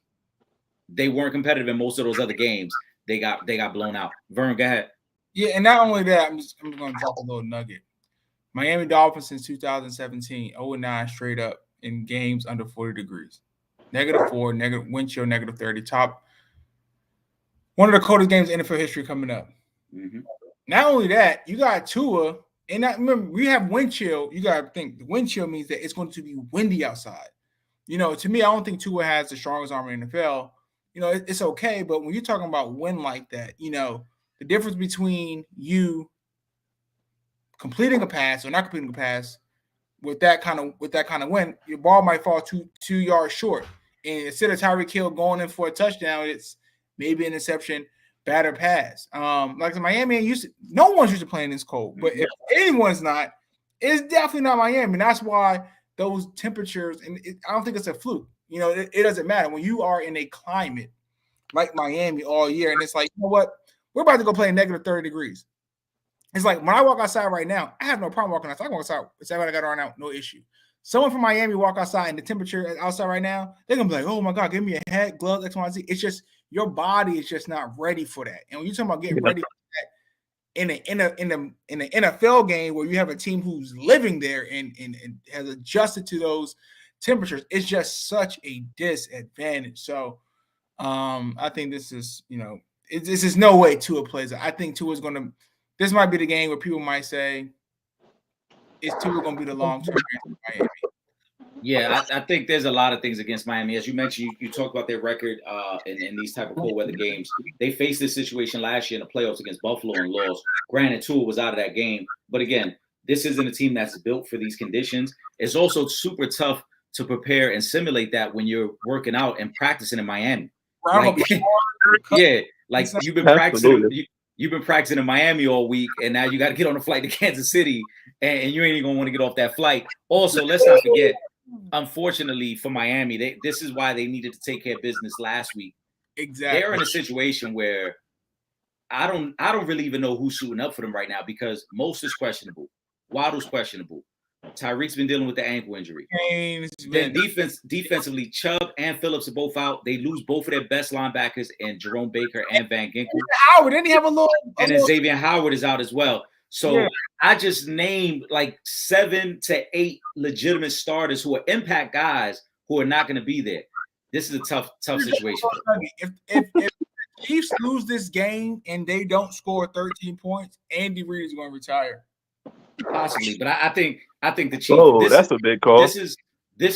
they weren't competitive in most of those other games. They got blown out. Vern, go ahead. Yeah, and not only that, I'm going to drop a little nugget. Miami Dolphins since 2017, 0-9 straight up in games under 40 degrees. -4, negative wind chill, -30. Top one of the coldest games in NFL history coming up. Mm-hmm. Not only that, you got Tua, and remember we have wind chill. You got to think the wind chill means that it's going to be windy outside. You know, to me, I don't think Tua has the strongest arm in the NFL. You know, it's okay, but when you're talking about wind like that, you know, the difference between you completing a pass or not completing a pass with that kind of wind, your ball might fall 2 yards short. And instead of Tyreek Hill going in for a touchdown, it's maybe an interception, batter pass. Like the Miami no one's used to playing this cold, but if anyone's not, it's definitely not Miami. And that's why those temperatures, and I don't think it's a fluke. You know, it doesn't matter when you are in a climate like Miami all year, and it's like, you know what, we're about to go play in -30 degrees. It's like when I walk outside right now, I have no problem walking outside. I walk outside. It's what I got on out, no issue. Someone from Miami walk outside and the temperature outside right now, they're gonna be like, "Oh my God, give me a hat, gloves, X, Y, Z." It's just your body is just not ready for that. And when you're talking about getting ready for that, in an NFL game where you have a team who's living there and has adjusted to those temperatures, it's just such a disadvantage. So I think this is, this is no way Tua plays it. I think Tua's going to – this might be the game where people might say, is Tua going to be the long-term answer in Miami? Yeah, I think there's a lot of things against Miami. As you mentioned, you talked about their record in these type of cold weather games. They faced this situation last year in the playoffs against Buffalo and lost. Granted, Tua was out of that game. But again, this isn't a team that's built for these conditions. It's also super tough to prepare and simulate that when you're working out and practicing in Miami. Like, yeah, like you've been practicing. You've been practicing in Miami all week, and now you got to get on a flight to Kansas City, and you ain't even gonna want to get off that flight. Also, let's not forget, unfortunately for Miami, this is why they needed to take care of business last week. Exactly. They're in a situation where I don't really even know who's suiting up for them right now because most is questionable. Waddle's questionable. Tyreek's been dealing with the ankle injury. Then defensively, Chubb and Phillips are both out. They lose both of their best linebackers and Jerome Baker and Van Ginkel. Howard, didn't he have a little? And then Xavier Howard is out as well. So I just named like 7 to 8 legitimate starters who are impact guys who are not going to be there. This is a tough situation. If Chiefs lose this game and they don't score 13 points, Andy Reid is going to retire. Possibly, but I think the Chiefs. Oh, that's a big call. This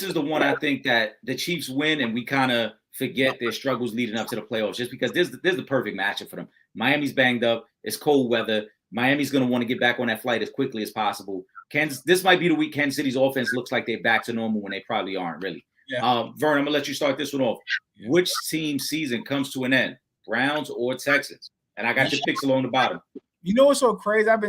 is the one I think that the Chiefs win, and we kind of forget their struggles leading up to the playoffs, just because this is the perfect matchup for them. Miami's banged up. It's cold weather. Miami's going to want to get back on that flight as quickly as possible. This might be the week Kansas City's offense looks like they're back to normal when they probably aren't really. Yeah. Vern, I'm gonna let you start this one off. Yeah. Which team's season comes to an end, Browns or Texans? And I got your picks along the bottom. You know what's so crazy? I've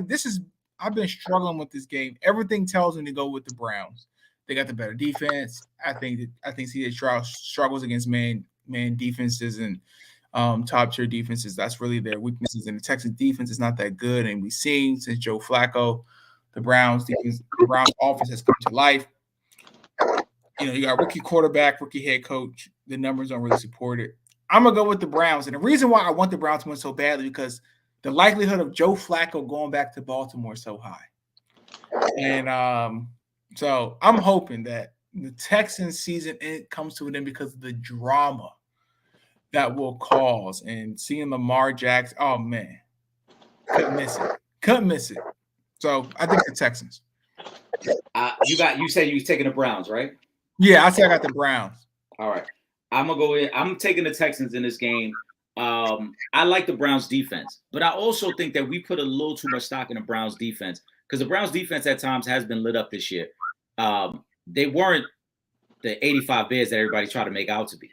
been struggling with this game. Everything tells me to go with the Browns. They got the better defense. I think CJ Stroud struggles against man defenses and top tier defenses. That's really their weaknesses. And the Texans defense is not that good. And we've seen since Joe Flacco, the Browns offense has come to life. You got rookie quarterback, rookie head coach. The numbers don't really support it. I'm gonna go with the Browns. And the reason why I want the Browns to win so badly because the likelihood of Joe Flacco going back to Baltimore is so high. And so I'm hoping that the Texans season comes to an end because of the drama that will cause. And seeing Lamar Jackson, oh, man, couldn't miss it. So I think the Texans. You said you was taking the Browns, right? Yeah, I say I got the Browns. All right. I'm going to go in. I'm taking the Texans in this game. I like the Browns defense, but I also think that we put a little too much stock in the Browns defense because the Browns defense at times has been lit up this year. They weren't the 85 Bears that everybody tried to make out to be.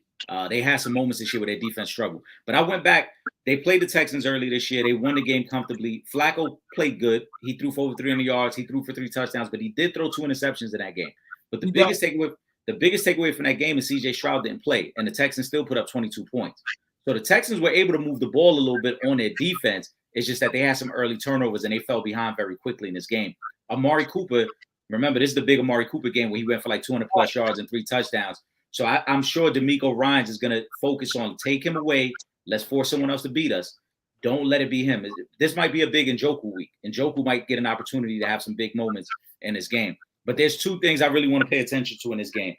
They had some moments this year where their defense struggled. But I went back. They played the Texans early this year. They won the game comfortably. Flacco played good. He threw for over 300 yards. He threw for 3 touchdowns, but he did throw 2 interceptions in that game. But the biggest takeaway from that game is CJ Stroud didn't play, and the Texans still put up 22 points. So the Texans were able to move the ball a little bit on their defense. It's just that they had some early turnovers and they fell behind very quickly in this game. Amari Cooper, remember, this is the big Amari Cooper game where he went for like 200-plus yards and 3 touchdowns. So I'm sure D'Amico Ryans is going to focus on take him away. Let's force someone else to beat us. Don't let it be him. This might be a big Njoku week. Njoku might get an opportunity to have some big moments in this game. But there's 2 things I really want to pay attention to in this game.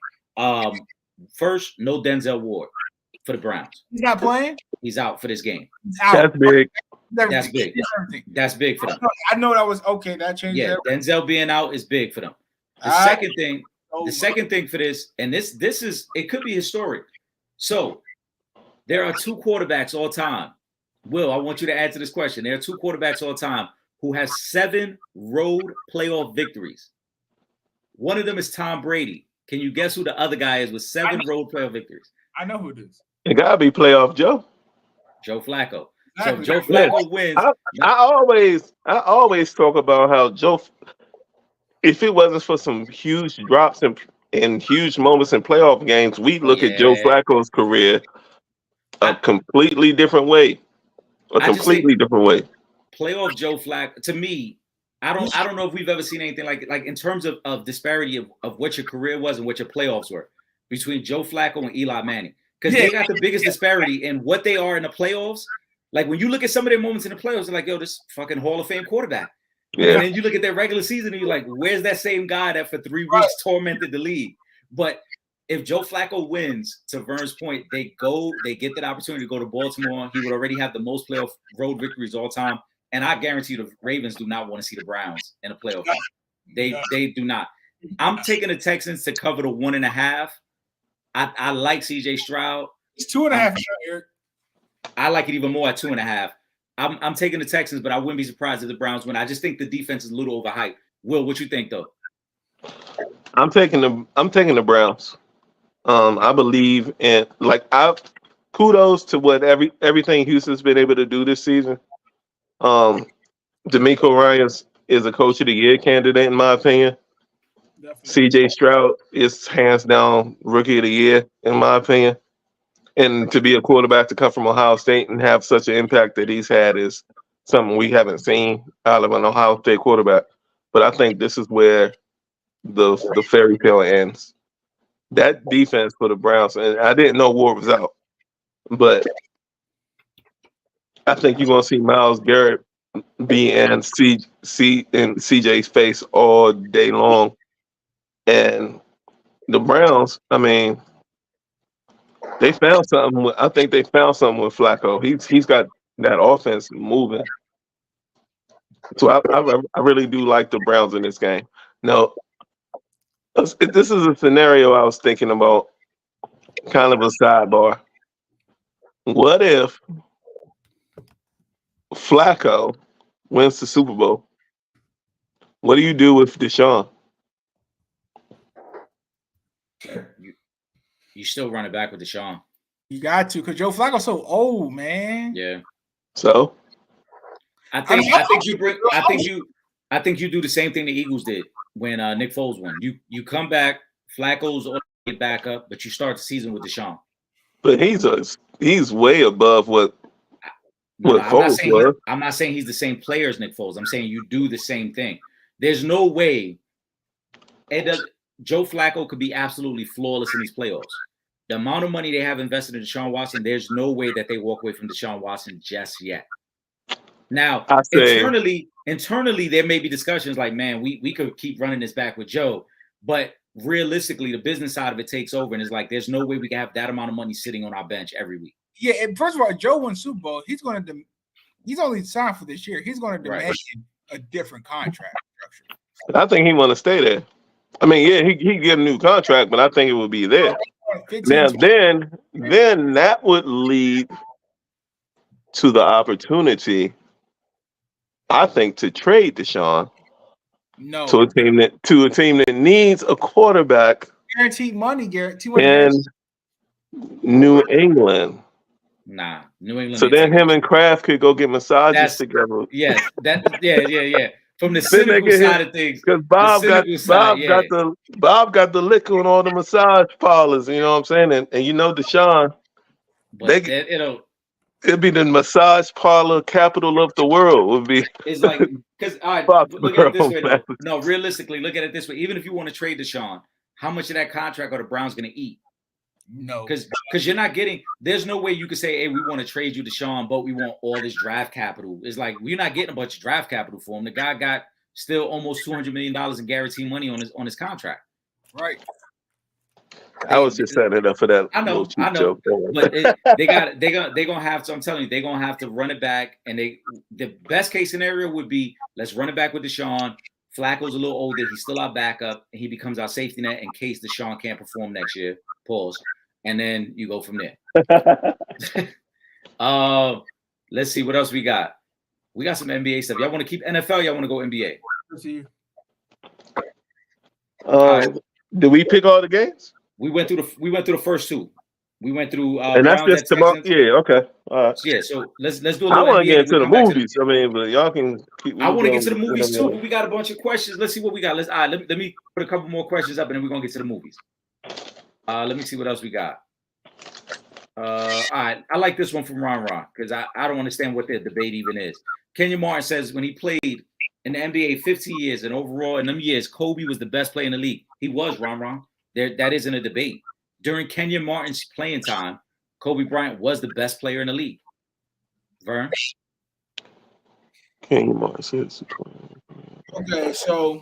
First, no Denzel Ward for the Browns. He's not playing? He's out for this game. That's big. That's big. That's big for them. I know that was okay. That changed. Yeah, everything. Denzel being out is big for them. The second thing for this, and this is, it could be historic. So there are 2 quarterbacks all time. Will, I want you to add to this question. There are 2 quarterbacks all time who has 7 road playoff victories. One of them is Tom Brady. Can you guess who the other guy is with 7 road playoff victories? I know who it is. It gotta be playoff Joe. Joe Flacco. Exactly. So Joe Flacco wins. I always talk about how Joe, if it wasn't for some huge drops and huge moments in playoff games, we look at Joe Flacco's career a completely different way. Different way. Playoff Joe Flacco, to me, I don't know if we've ever seen anything like in terms of disparity of what your career was and what your playoffs were between Joe Flacco and Eli Manning. Because they got the biggest disparity in what they are in the playoffs. Like when you look at some of their moments in the playoffs, they're like, yo, this fucking Hall of Fame quarterback. Yeah. And then you look at their regular season and you're like, where's that same guy that for 3 weeks tormented the league? But if Joe Flacco wins, to Vern's point, they get that opportunity to go to Baltimore. He would already have the most playoff road victories all time. And I guarantee the Ravens do not want to see the Browns in a playoff game. They do not. I'm taking the Texans to cover the 1.5. I like CJ Stroud. It's 2.5, Eric. I like it even more at 2.5. I'm taking the Texans, but I wouldn't be surprised if the Browns win. I just think the defense is a little overhyped. Will, what you think though? I'm taking the Browns. I believe in kudos to what everything Houston's been able to do this season. DeMeco Ryans is a coach of the year candidate in my opinion. Definitely. CJ Stroud is hands down rookie of the year in my opinion. And to be a quarterback to come from Ohio State and have such an impact that he's had is something we haven't seen out of an Ohio State quarterback. But I think this is where the fairy tale ends. That defense for the Browns, and I didn't know Ward was out, but I think you're gonna see Myles Garrett be in CJ's face all day long. And the Browns, I mean, they found something. I think they found something with Flacco. He's got that offense moving. So I really do like the Browns in this game. Now, this is a scenario I was thinking about, kind of a sidebar. What if Flacco wins the Super Bowl? What do you do with Deshaun? You still run it back with Deshaun. You got to, because Joe Flacco's so old, man. Yeah. So I think you do the same thing the Eagles did when Nick Foles won. You come back, Flacco's get back up, but you start the season with Deshaun. But he's way above what Foles was. I'm not saying he's the same player as Nick Foles. I'm saying you do the same thing. There's no way Joe Flacco could be absolutely flawless in these playoffs. The amount of money they have invested in Deshaun Watson, there's no way that they walk away from Deshaun Watson just yet. Now, internally, there may be discussions like, man, we could keep running this back with Joe, but realistically, the business side of it takes over, and it's like there's no way we can have that amount of money sitting on our bench every week. Yeah, and first of all, Joe won Super Bowl. He's only signed for this year. He's going to demand a different contract structure. I think he want to stay there. I mean, yeah, he get a new contract, but I think it will be there. Now, then that would lead to the opportunity, I think, to trade Deshaun. No. To a team that needs a quarterback. Guaranteed money, in New England. Nah, New England. So then him and Kraft could go get massages together. Yes, yeah. From the cynical side of things, because Bob got the liquor on all the massage parlors. You know what I'm saying? And you know Deshaun, it'd be the massage parlor capital of the world. Would be. It's like because look at it this way. No, realistically, look at it this way. Even if you want to trade Deshaun, how much of that contract are the Browns going to eat? No, because you're not getting. There's no way you could say, "Hey, we want to trade you Deshaun, but we want all this draft capital." It's like we're not getting a bunch of draft capital for him. The guy got still almost $200 million in guaranteed money on his contract. Right. I was just setting it up for that. I know. Joke. But they're gonna have to. I'm telling you, they're gonna have to run it back. And the best case scenario would be let's run it back with Deshaun. Flacco's a little older. He's still our backup, and he becomes our safety net in case Deshaun can't perform next year. Pause. And then you go from there. Let's see what else we got. We got some NBA stuff. Y'all want to keep NFL? Y'all want to go NBA? Did we pick all the games? We went through the first two. We went through and that's just tomorrow. Yeah, okay. All right. Yeah, so let's do a little. I want to get into the movies. I but y'all can keep. I want to get to the movies too, but we got a bunch of questions. Let's see what we got. Let me put a couple more questions up, and then we're gonna get to the movies. Let me see what else we got. All right, I like this one from Ron because I don't understand what their debate even is. Kenyon Martin says when he played in the NBA 15 years and overall in them years, Kobe was the best player in the league. He was, Ron. That isn't a debate. During Kenyon Martin's playing time, Kobe Bryant was the best player in the league. Vern. Kenyon Martin says. Okay, so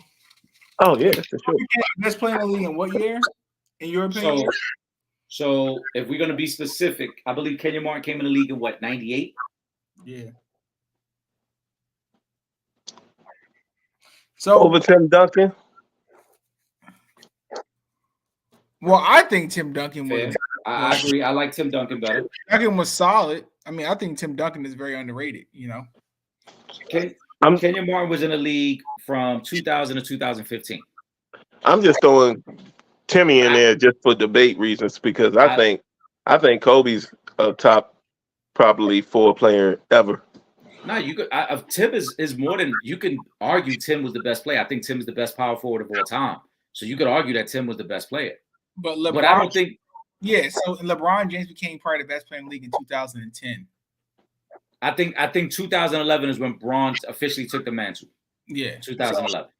Oh yeah, for sure. best player in the league in what year? In your opinion? So if we're gonna be specific, I believe Kenyon Martin came in the league in what, 98? Yeah. So Over Tim Duncan. Well, I think Tim Duncan was. I agree. I like Tim Duncan better. Duncan was solid. I mean, I think Tim Duncan is very underrated. Kenyon Martin was in the league from 2000 to 2015. I'm just throwing Timmy in there just for debate reasons because I think Kobe's a top probably 4 player ever. No, you could. Tim is more than you can argue. Tim was the best player. I think Tim is the best power forward of all time. So you could argue that Tim was the best player. But LeBron, I don't think. Yeah, so LeBron James became probably the best player in the league in 2010. I think 2011 is when Bron officially took the mantle. Yeah, 2011.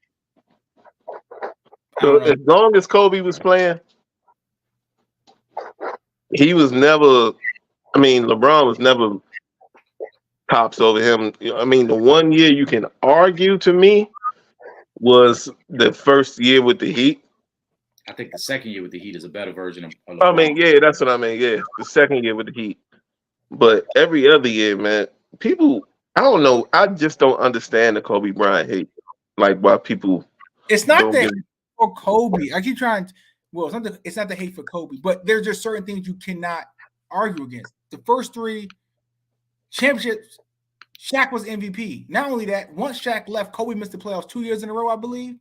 So as long as Kobe was playing, he was never. I mean, LeBron was never tops over him. I mean, the one year you can argue to me was the first year with the Heat. I think the second year with the Heat is a better version of LeBron. I mean, yeah, that's what I mean. Yeah, the second year with the Heat. But every other year, man, people, I don't know. I just don't understand the Kobe Bryant hate. Like, why people. It's not that for Kobe. I keep trying. Well, it's not the hate for Kobe, but there's just certain things you cannot argue against. The first 3 championships, Shaq was MVP. Not only that, once Shaq left, Kobe missed the playoffs 2 years in a row, I believe.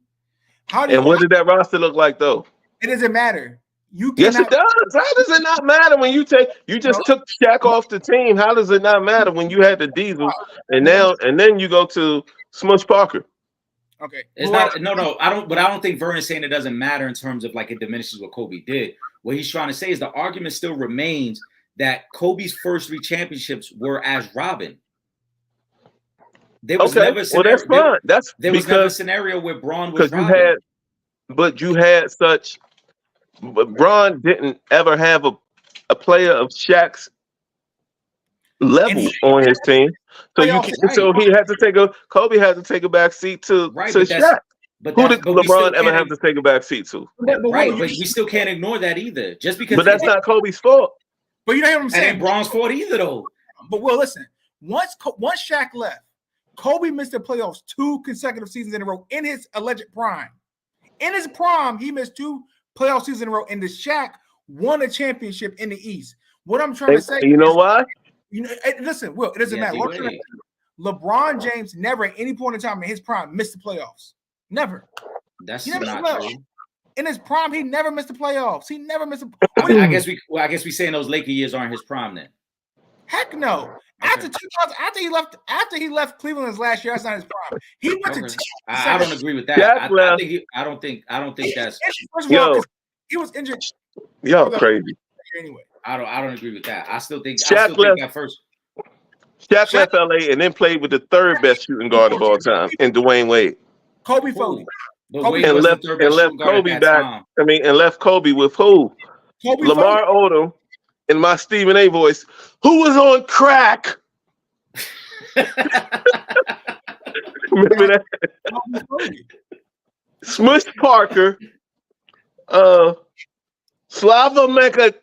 What did that roster look like, though? It doesn't matter. Yes, it does. How does it not matter when you took Shaq off the team? How does it not matter when you had the Diesel and then you go to Smush Parker? Okay, it's not. No. I don't. But I don't think Vern is saying it doesn't matter in terms of like it diminishes what Kobe did. What he's trying to say is the argument still remains that Kobe's first 3 championships were as Robin. There was never a scenario, that's fine. There was never a scenario where Bron was Robin. But Bron didn't ever have a player of Shaq's level on his team. So Kobe had to take a back seat to Shaq. But who did LeBron ever have to take a back seat to? But we still can't ignore that either. Just because. But that's not Kobe's fault. But you know what I'm saying? And Bron's fault either, though. But listen. Once Shaq left, Kobe missed the playoffs 2 consecutive seasons in a row in his alleged prime. In his prime, he missed 2 playoff seasons in a row, and the Shaq won a championship in the East. What I'm trying to say, you know why? Listen, Will, it doesn't matter. LeBron James never at any point in time in his prime missed the playoffs. Never. That's not true. In his prime, he never missed the playoffs. He never missed. I guess we saying those Laker years aren't his prime then. Heck no. Okay. After he left Cleveland his last year, that's not his prime. He went to. I don't agree with that. I don't think that's. First of all, he was injured. Yo, crazy. Anyway, I don't agree with that. I still think Shaq left LA and then played with the 3rd best shooting guard of all time in Dwayne Wade. Kobe Foley. And left Kobe back. Time. I mean, and left Kobe with who? Lamar Odom. In my Stephen A. voice, who was on crack? Remember that? Smush Parker, Slava Medvedenko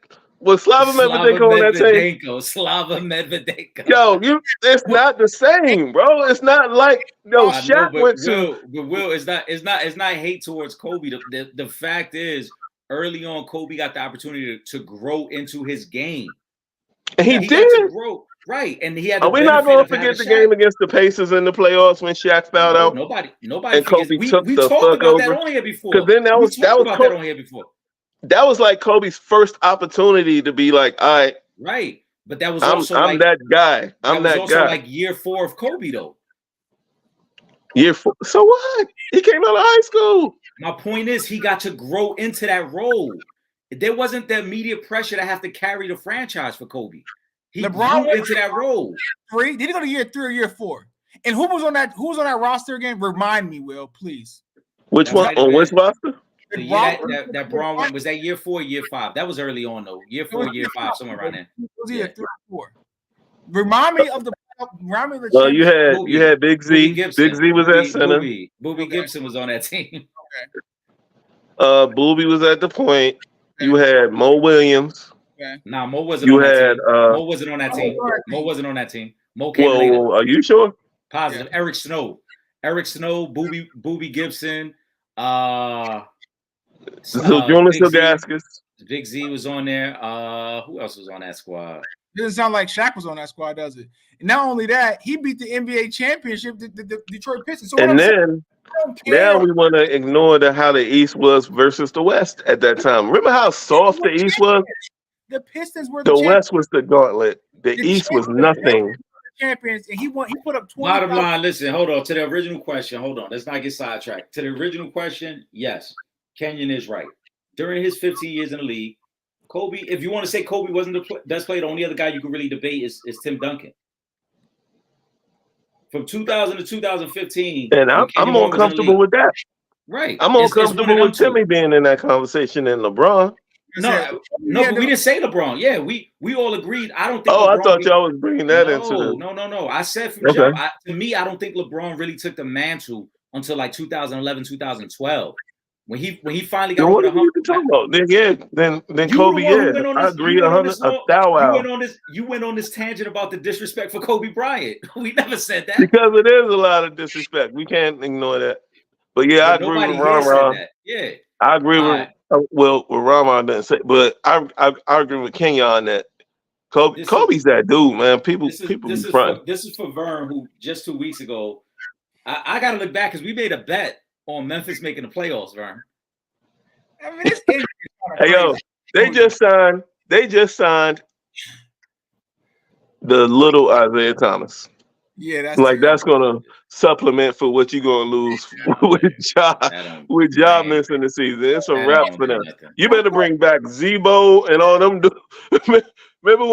on that team. Slava Medvedenko. Yo, it's not the same, bro. It's not like Shaq went to. But Will, it's not hate towards Kobe. The fact is, early on, Kobe got the opportunity to grow into his game. And he did. Grow, right. And he had. Are we not going to forget the game against the Pacers in the playoffs when Shaq fouled out? Nobody. And Kobe took the fuck over. We talked about that on here before. Because then that was like Kobe's first opportunity to be like, all right. Right. But that was also I'm that guy. I'm that guy. Like year 4 of Kobe though. Year 4. So what? He came out of high school. My point is, he got to grow into that role. There wasn't the immediate pressure to have to carry the franchise for Kobe. He grew into that role. Did he go to year 3 or year 4? And who was on that roster again? Remind me, Will, please. Which one? On which roster? That Bron one was that year 4, year 5. That was early on though. Year 4, year 5, somewhere around there. It was year 3 or 4. Remind me of the Rami the Well, you championship. had Big Z. Big Z was at center. Booby Gibson was on that team. Okay. Booby was at the point. Okay. You had Mo Williams. Okay. Nah, Mo wasn't on that team. Mo wasn't on that team. Mo wasn't on that team. Mo came later. Are you sure? Positive. Yeah. Eric Snow, Booby Gibson, so Jonas Ilgaskis. Big Z was on there. Who else was on that squad? It doesn't sound like Shaq was on that squad, does it? And not only that, he beat the NBA championship, the Detroit Pistons. So and then now we want to ignore how the East was versus the West at that time. Remember how soft the East was? The Pistons were the West was the gauntlet. The East was nothing. Champions, and he put up 20. Bottom line, listen, hold on to the original question. Hold on, let's not get sidetracked. To the original question, yes, Kenyon is right. During his 15 years in the league, Kobe, if you want to say Kobe wasn't the best player, the only other guy you can really debate is Tim Duncan. From 2000 to 2015, and I'm more comfortable with that. Right, I'm more comfortable with Timmy being in that conversation than LeBron. No, but we didn't say LeBron. Yeah, we all agreed. I don't think. Oh, LeBron I thought y'all was bringing that into. No. I said from jump. To me, I don't think LeBron really took the mantle until like 2011, 2012, when he finally got over the hump. Then Kobe. Yeah, I agree 1,000. You went on this tangent about the disrespect for Kobe Bryant. We never said that because it is a lot of disrespect. We can't ignore that. But yeah, I agree with Ron. Yeah, I agree with. Well, Rama didn't say, but I agree with Kenya on that. Kobe's that dude, man. This is for Vern, who just 2 weeks ago, I got to look back because we made a bet on Memphis making the playoffs, Vern. I mean, hey yo, they just signed the little Isaiah Thomas. Yeah, that's gonna supplement for what you're gonna lose with job missing the season. It's a wrap for them. You better bring back Zebo and all them. Remember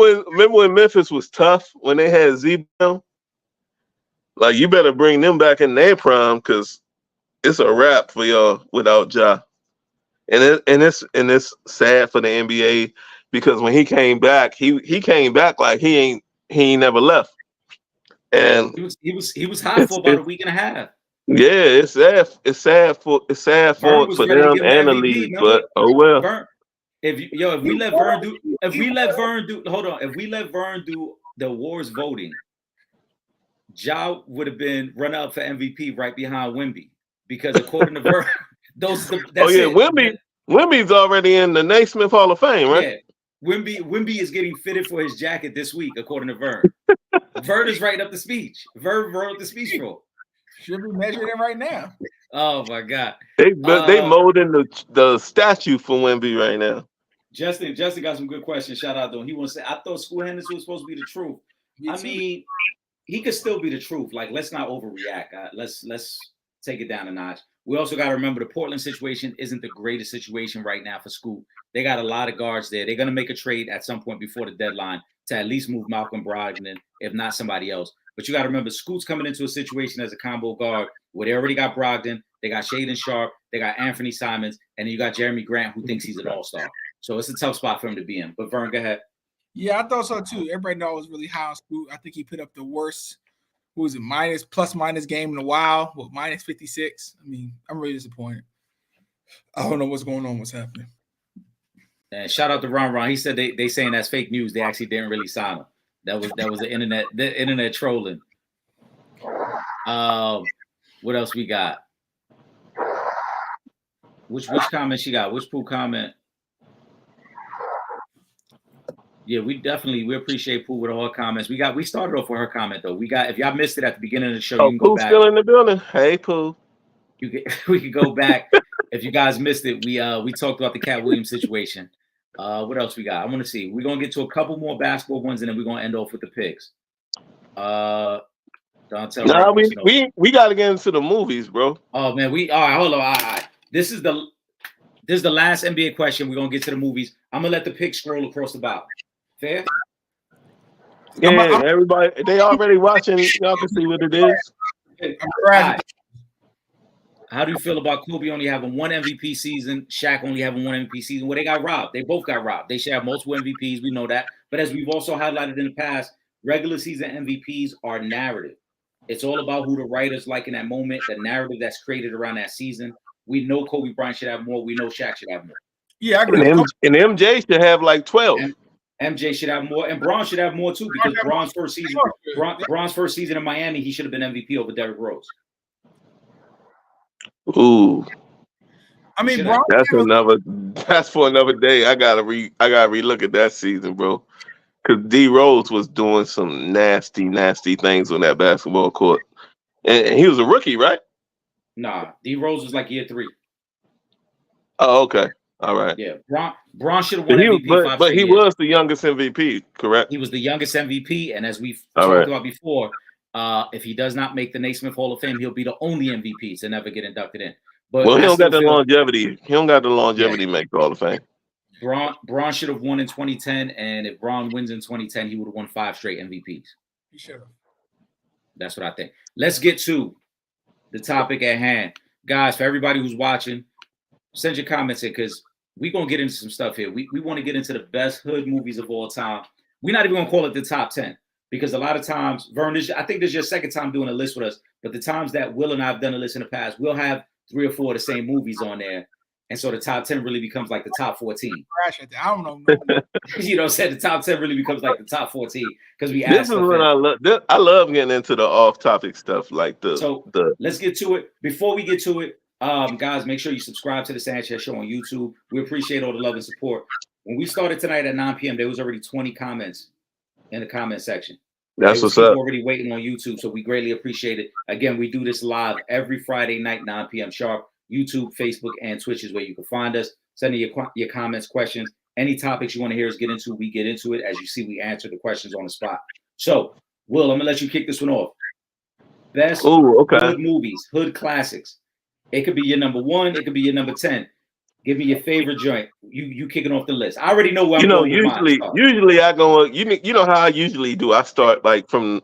when Memphis was tough when they had Zebo? Like you better bring them back in their prime because it's a wrap for y'all without Ja. And it's sad for the NBA because when he came back, he came back like he ain't never left. And he was hot for about a week and a half. Yeah, it's sad for them and the league, but oh well. Vern, if we let Vern do the awards voting, Ja would have been runner up for MVP right behind Wemby because according to Vern, Wemby's already in the Naismith Hall of Fame, right? Yeah. Wemby is getting fitted for his jacket this week, according to Vern. Vern is writing up the speech. Vern wrote the speech for. Should be measuring it right now. Oh my God! They molding the statue for Wemby right now. Justin got some good questions. Shout out to him. He wants to say, I thought School Henderson was supposed to be the truth. I mean, he could still be the truth. Like, let's not overreact. Let's take it down a notch. We also got to remember the Portland situation isn't the greatest situation right now for Scoot. They got a lot of guards there. They're going to make a trade at some point before the deadline to at least move Malcolm Brogdon, if not somebody else. But you got to remember, Scoot's coming into a situation as a combo guard where they already got Brogdon, they got Shaedon Sharpe, they got Anthony Simons, and then you got Jeremy Grant, who thinks he's an all-star. So it's a tough spot for him to be in. But Vern, go ahead. Yeah, I thought so too. Everybody knows I was really high on Scoot. I think he put up the worst, plus-minus game in a while, with minus 56. I mean, I'm really disappointed. I don't know what's going on, what's happening. And shout out to Ron. He said they saying that's fake news. They actually didn't really sign him. That was the internet trolling. What else we got? Which comment she got? Which Pooh comment? Yeah, we appreciate Pooh with all her comments. We started off with her comment though. If y'all missed it at the beginning of the show, you can go back. Still in the building. Hey Pooh. We could go back. If you guys missed it, we talked about the Cat Williams situation. What else we got? I want to see. We're gonna get to a couple more basketball ones, and then we're gonna end off with the picks. We gotta get into the movies, bro. Oh man, all right, hold on. All right. This is the last NBA question. We're gonna get to the movies. I'm gonna let the picks scroll across the bottom. Fair? Yeah, everybody, they already watching. Y'all can see what it is. Right. How do you feel about Kobe only having one MVP season, Shaq only having one MVP season? Well, they got robbed. They both got robbed. They should have multiple MVPs. We know that. But as we've also highlighted in the past, regular season MVPs are narrative. It's all about who the writers like in that moment, the narrative that's created around that season. We know Kobe Bryant should have more. We know Shaq should have more. Yeah, I agree. And MJ should have like 12. MJ should have more, and Braun should have more too, because Braun's first season in Miami, he should have been MVP over Derrick Rose. Ooh, I mean, that's for another day. I gotta relook at that season, bro. Because D Rose was doing some nasty things on that basketball court, and he was a rookie, right? Nah, D Rose was like year 3. Oh, okay. All right. Yeah, Braun should have won MVP. But he was the youngest MVP, correct? He was the youngest MVP, and as we've talked about before, if he does not make the Naismith Hall of Fame, he'll be the only MVP to never get inducted in. But he don't got the longevity. He don't got the longevity to make the Hall of Fame. Braun should have won in 2010, and if Braun wins in 2010, he would have won 5 straight MVPs. He should have. That's what I think. Let's get to the topic at hand, guys. For everybody who's watching, send your comments in, because we're going to get into some stuff here. We want to get into the best hood movies of all time. We're not even going to call it the top 10, because a lot of times, Vern, I think this is your second time doing a list with us, but the times that Will and I have done a list in the past, we'll have 3 or 4 of the same movies on there. And so the top 10 really becomes like the top 14. I don't know. You know what I'm saying? The top 10 really becomes like the top 14, because we This is what I love. I love getting into the off-topic stuff like let's get to it. Before we get to it, guys, make sure you subscribe to the Sanchez Show on YouTube. We appreciate all the love and support. When we started tonight at 9 p.m., there was already 20 comments in the comment section. That's what's up. Already waiting on YouTube, so we greatly appreciate it. Again, we do this live every Friday night, 9 p.m. sharp. YouTube, Facebook, and Twitch is where you can find us. Send in your comments, questions, any topics you want to hear us get into. We get into it. As you see, we answer the questions on the spot. So, Will, I'm gonna let you kick this one off. Best hood movies, hood classics. It could be your number 1. It could be your number 10. Give me your favorite joint. You kicking off the list. I already know where I'm going. Usually I go. You know how I usually do. I start like from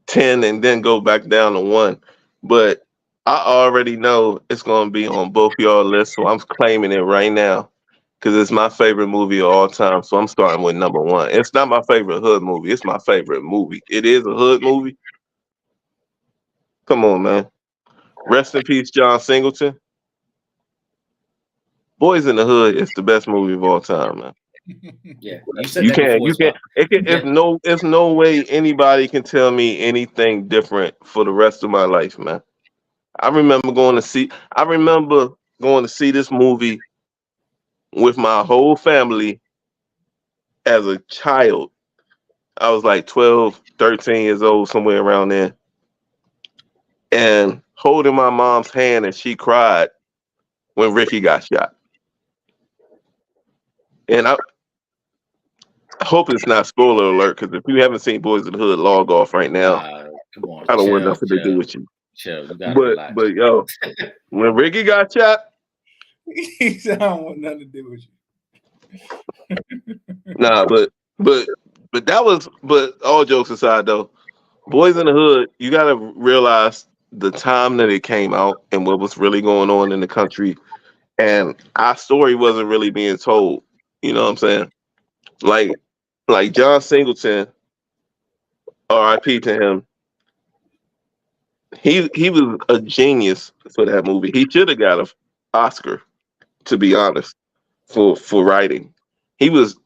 10 and then go back down to 1, but I already know it's going to be on both y'all lists, so I'm claiming it right now because it's my favorite movie of all time. So I'm starting with number 1. It's not my favorite hood movie. It's my favorite movie. It is a hood movie. Come on, man. Rest in peace, John Singleton. Boys in the Hood is the best movie of all time, man. Yeah, you can't. There's no way anybody can tell me anything different for the rest of my life, man. I remember going to see this movie with my whole family as a child. I was like 12, 13 years old, somewhere around there. And holding my mom's hand, and she cried when Ricky got shot. And I hope it's not spoiler alert, because if you haven't seen Boys in the Hood, log off right now. Come on, I don't want nothing to do with you. Chill, you gotta relax. But yo, when Ricky got shot, he said, I don't want nothing to do with you. Nah, but all jokes aside though, Boys in the Hood, you gotta realize the time that it came out and what was really going on in the country, and our story wasn't really being told. You know what I'm saying? Like John Singleton, R.I.P. to him. He was a genius for that movie. He should have got an Oscar, to be honest, for writing. He was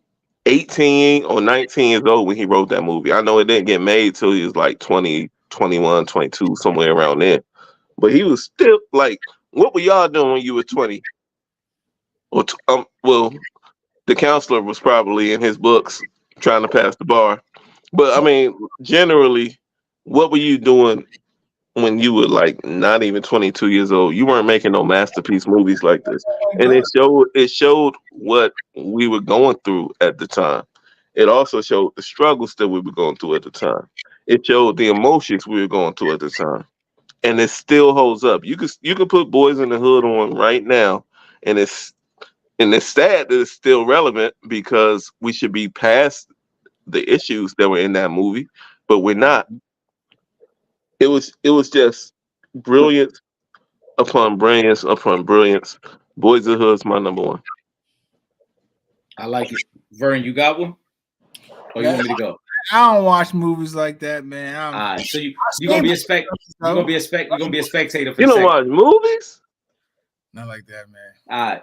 18 or 19 years old when he wrote that movie. I know it didn't get made till he was like 20, 21, 22, somewhere around there. But he was still like, what were y'all doing when you were 20? Or well, the counselor was probably in his books trying to pass the bar. But I mean, generally, what were you doing when you were like not even 22 years old? You weren't making no masterpiece movies like this. And it showed what we were going through at the time. It also showed the struggles that we were going through at the time. It showed the emotions we were going through at the time. And it still holds up. You can put Boys in the Hood on right now, and it's sad that it's still relevant, because we should be past the issues that were in that movie, but we're not. It was just brilliance upon brilliance upon brilliance. Boys in the Hood's my number 1. I like it. Vern, you got one? Or you want me to go? I don't watch movies like that, man. All right, so you're gonna be a spectator for You the don't watch second. movies? Not like that, man. All right.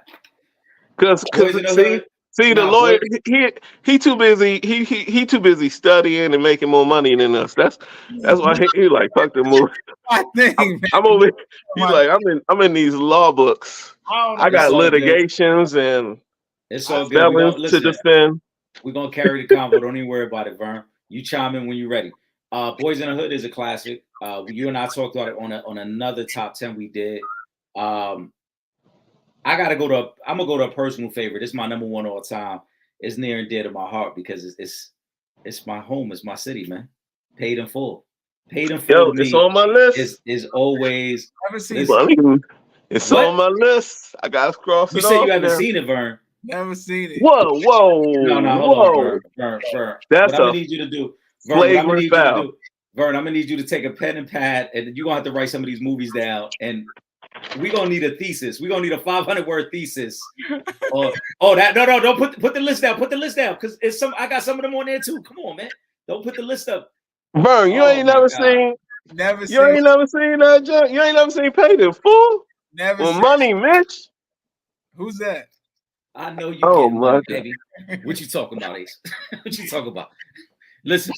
Because Boys in the see, Hood. the Nah, lawyer boy. he too busy he too busy studying and making more money than us. That's why he like fuck the movie. My thing, man. I'm over. He's like I'm in these law books. I got It's all good. litigations and It's all good. We're felons gonna to listen. defend. We're gonna carry the convo. Don't even worry about it, Vern. You chime in when you're ready. Boys in the Hood is a classic. You and I talked about it on another top 10 we did. I'm gonna go to a personal favorite. This is my number one all time. It's near and dear to my heart because it's my home, it's my city, man. Paid in full. Paid in full. Yo, it's on my list. Is always. Never seen it. It's on my list. I gotta cross it off. You said you haven't seen it, Vern. Never seen it. Whoa. No, hold on, Vern. That's what I'm gonna need you to do, Vern. What I'm gonna need you to do, Vern. I'm gonna need you to take a pen and pad, and you're gonna have to write some of these movies down. And we're gonna need a thesis. We're gonna need a 500-word thesis. Don't put the list down. Put the list down because I got some of them on there too. Come on, man. Don't put the list up. Vern, you ain't never seen. Never seen. You ain't never seen that junk. You ain't never seen Paid in Full. Never With seen Money Mitch. Who's that? I know you. Oh getting my money, God. baby. What you talking about, Ace? What you talking about? Listen,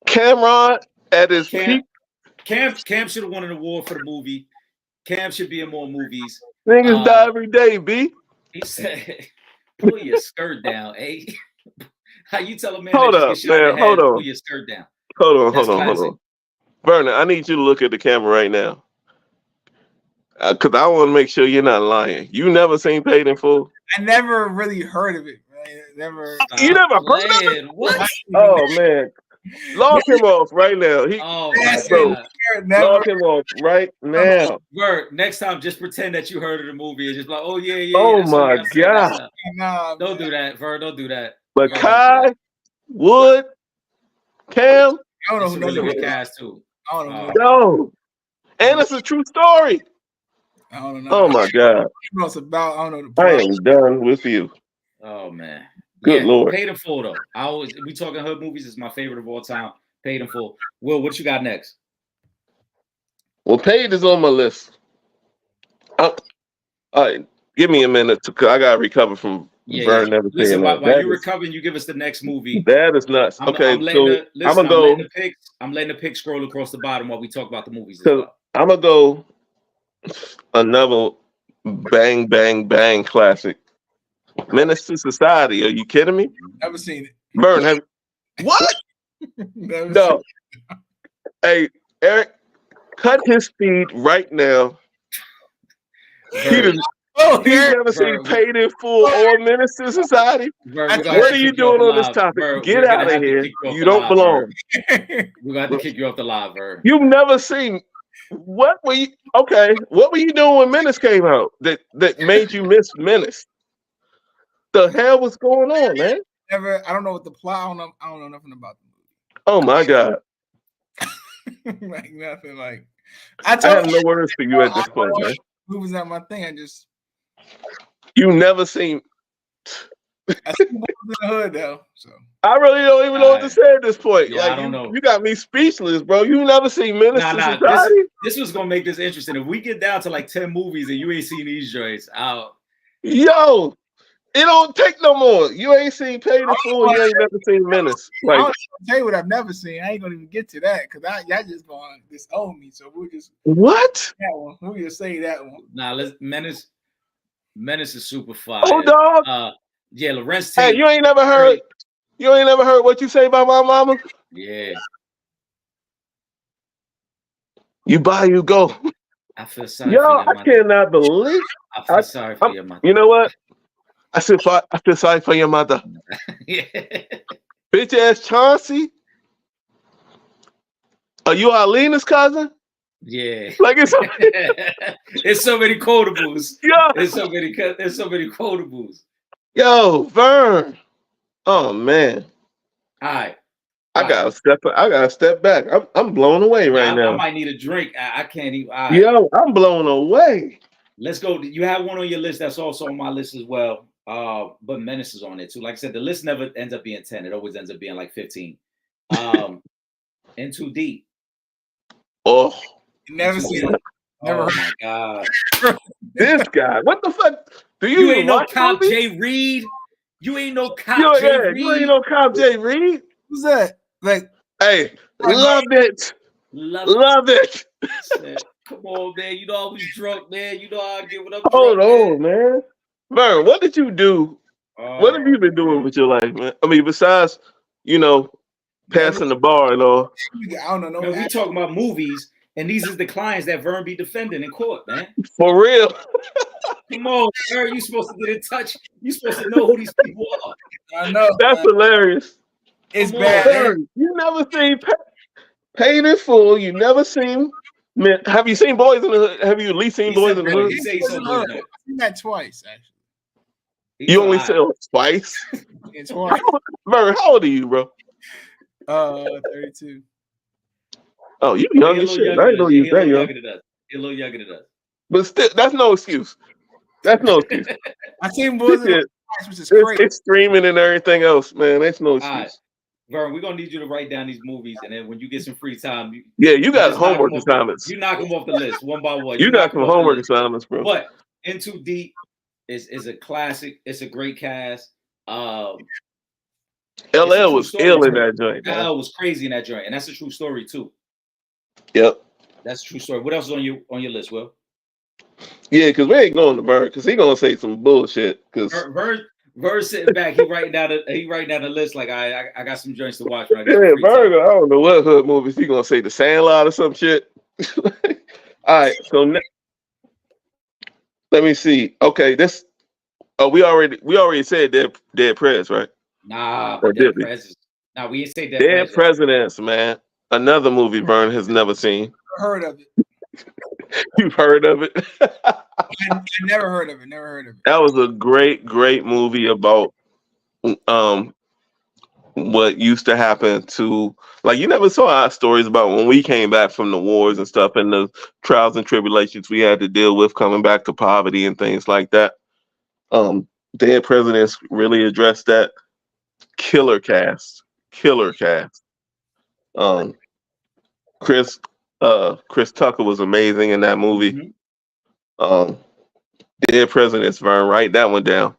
Cameron at his peak. Cam should have won an award for the movie. Cam should be in more movies. Niggas die every day, B. He said, "Pull your skirt down, eh?" How you tell a man? Hold that up, just get shot in man. the head, Hold on. Pull your skirt down. Hold on. Vernon, I need you to look at the camera right now. Because I want to make sure you're not lying. You never seen Paid in Full? I never really heard of it. Right? Never. You never heard of it? What? Oh, man. Log him off right now. Log him off right now. Bert, next time, just pretend that you heard of the movie and just like, oh, yeah. Oh, my God. Nah, don't do that, Vern. Don't do that. But Kai, Wood, Cam. I don't know who really good cast, too. I don't know. No. And it's a true story. I don't know. Oh, my God. It's about, I don't know. I am done with you. Oh, man. Good Lord. Paid in Full, though. We talking hood movies. It's my favorite of all time. Paid in Full. Will, what you got next? Well, Paid is on my list. All right, give me a minute I gotta recover from Vern never Listen, saying while that. you're recovering, you give us the next movie. That is nuts. I'm gonna go. I'm letting the pick scroll across the bottom while we talk about the movies. So I'm gonna go another bang, bang, bang classic. Menace to Society. Are you kidding me? Never seen it. Vern, what? No. Hey, Eric, cut his feed right now. He's never seen Paid in Full or Menace to Society. What are you doing on this topic? Get out of here. You don't belong. We're gonna have to kick you off the live, Vern. You've never seen. What were you doing when Menace came out that made you miss Menace? The hell was going on, man? I don't know what the plot. I don't know nothing about the movie. Oh my God! Like nothing. Like I have no words for you at this point, man. Movies not my thing. You never seen. I see Boys in the Hood though, so I really don't even know what to say at this point. Yeah, like I don't know. You got me speechless, bro. You never seen Menace to Society? This was gonna make this interesting. If we get down to like 10 movies and you ain't seen these joints, yo, it don't take no more. You ain't seen Paid in Full. You ain't never seen Menace. Like, I'll tell you what I've never seen. I ain't gonna even get to that because y'all just gonna disown me. So we'll just what? That one. We'll just say that one. Nah, let's Menace is super fire. Oh, dog. Yeah, Lorenz Tate. Hey, you ain't never heard what you say about my mama? Yeah. You buy, you go. I feel sorry for your mother. I cannot believe. I feel sorry for your mother. You know what? I feel sorry for your mother. Yeah. Bitch ass Chauncey. Are you Arlena's cousin? Yeah. Like it's so many quotables. Yeah. There's so many quotables. Yo, Vern. Oh man. All right. I gotta step back. I'm blown away right now. I might need a drink. I can't even. Yo, I'm blown away. Let's go. You have one on your list that's also on my list as well. But Menace is on it too. Like I said, the list never ends up being 10. It always ends up being like 15. In Too Deep. Oh, Never seen it. Never Oh my god. This guy. What the fuck? Do you, You even ain't no watch Cop movies? J. Reed. You ain't no Cop You, J. yeah, Reed. you ain't no Cop J. Reed. Who's that? Like, Hey, love it. Love it. it. Come on, man. You know I was drunk, man. You know I give it up. Hold drunk, on, man. Vern, what did you do? What have you been doing with your life, man? I mean, besides, passing the bar and all. I don't know. Man, we talking about movies, and these is the clients that Vern be defending in court, man. For real. Come on, Vern. You supposed to get in touch. You supposed to know who these people are. I know. That's hilarious. It's Come on, bad. Vern, you never seen Paid in Full. You never seen. Man, have you seen Boys in the Hood? Have you at least seen Boys in the Hood? He said he saw Boys in the Hood. I've seen that twice, actually. You only said it twice? It's twice. Vern, how old are you, bro? 32. Oh, you young as shit. I didn't know you was that young. He's a little younger than us. But still, that's no excuse. That's no excuse. I seen Boys in the Hood twice, which is crazy. It's streaming and everything else, man. That's no excuse. Right. Vern, we're gonna need you to write down these movies, and then when you get some free time, you got homework assignments. You knock them off the list one by one. You got some homework assignments, bro. But In Too Deep is a classic. It's a great cast. LL was ill in that joint. LL was crazy in that joint, and that's a true story too. Yep, that's a true story. What else is on your list, Will? Yeah, because we ain't going to Vern because he gonna say some bullshit. Because Vern sitting back, he writing down the list like I got some joints to watch. Right, Vern, I don't know what hood movies he gonna say, The Sandlot or some shit. All right, so let me see. Okay, this. Oh, we already said Dead Prez, right? Nah, or Dead Presidents. Nah, we didn't say Dead Presidents, man. Another movie Vern has never seen. Heard of it. You've heard of it? I never heard of it. Never heard of it. That was a great movie about what used to happen to, like, you never saw our stories about when we came back from the wars and stuff and the trials and tribulations we had to deal with coming back to poverty and things like that. Dead Presidents really addressed that. Killer cast. Chris Tucker was amazing in that movie. Mm-hmm. Dead Presidents, Vern, write that one down.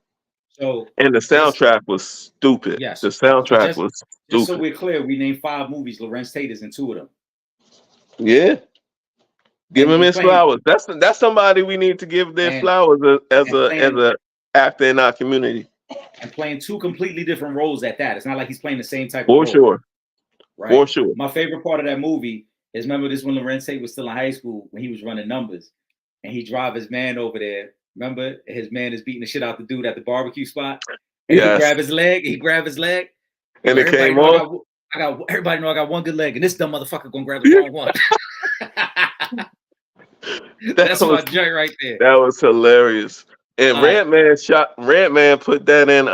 So, and the soundtrack was stupid. Yes, the soundtrack was stupid. Just so we're clear, we named 5 movies. Lorenz Tate is in 2 of them. Yeah, give him his flowers. That's somebody we need to give their flowers as a actor in our community. And playing 2 completely different roles at that. It's not like he's playing the same type of role. Sure. Right? For sure. My favorite part of that movie is, remember this when Lorenz Tate was still in high school when he was running numbers and he drive his man over there. Remember, his man is beating the shit out the dude at the barbecue spot. And he grab his leg. And it came off. Everybody know I got one good leg, and this dumb motherfucker gonna grab the wrong one. That's my joint right there. That was hilarious. And Redman put that in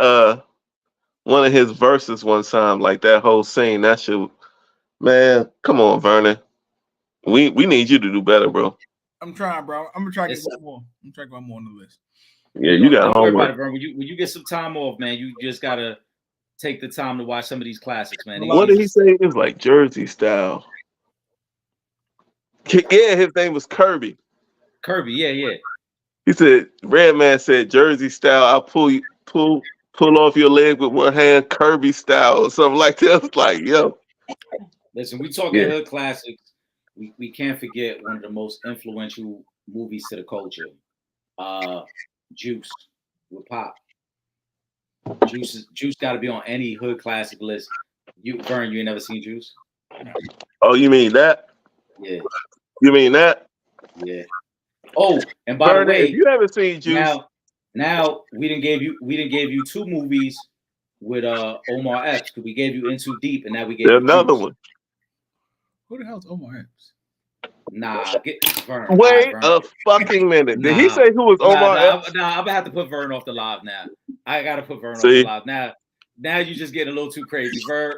one of his verses one time, like that whole scene. That shit, man. Come on, Vernon. We need you to do better, bro. I'm trying, bro. I'm gonna try to get one more. I'm trying to get one more on the list. Yeah, you got homework. When you get some time off, man, you just gotta take the time to watch some of these classics, man. What did he say? It was like Jersey style. Yeah, his name was Kirby. Yeah. He said, Redman said Jersey style. I'll pull off your leg with one hand, Kirby style, or something like that. It's like, yo. Listen, we talking hood classics. We can't forget one of the most influential movies to the culture. Juice with Pop. Juice got to be on any hood classic list. Vern, you ain't never seen Juice? Oh, you mean that? Yeah. You mean that? Yeah. Oh, and by the way, if you haven't seen Juice, now we didn't give you 2 movies with Omar Epps because we gave you In Too Deep, and now we gave you another Juice. one. Who the hell's Omar Epps? Nah, Vern. Wait a fucking minute. Did he say who was Omar Epps? Nah, I'm gonna have to put Vern off the live now. I gotta put Vern off the live now. Now you just getting a little too crazy, Vern.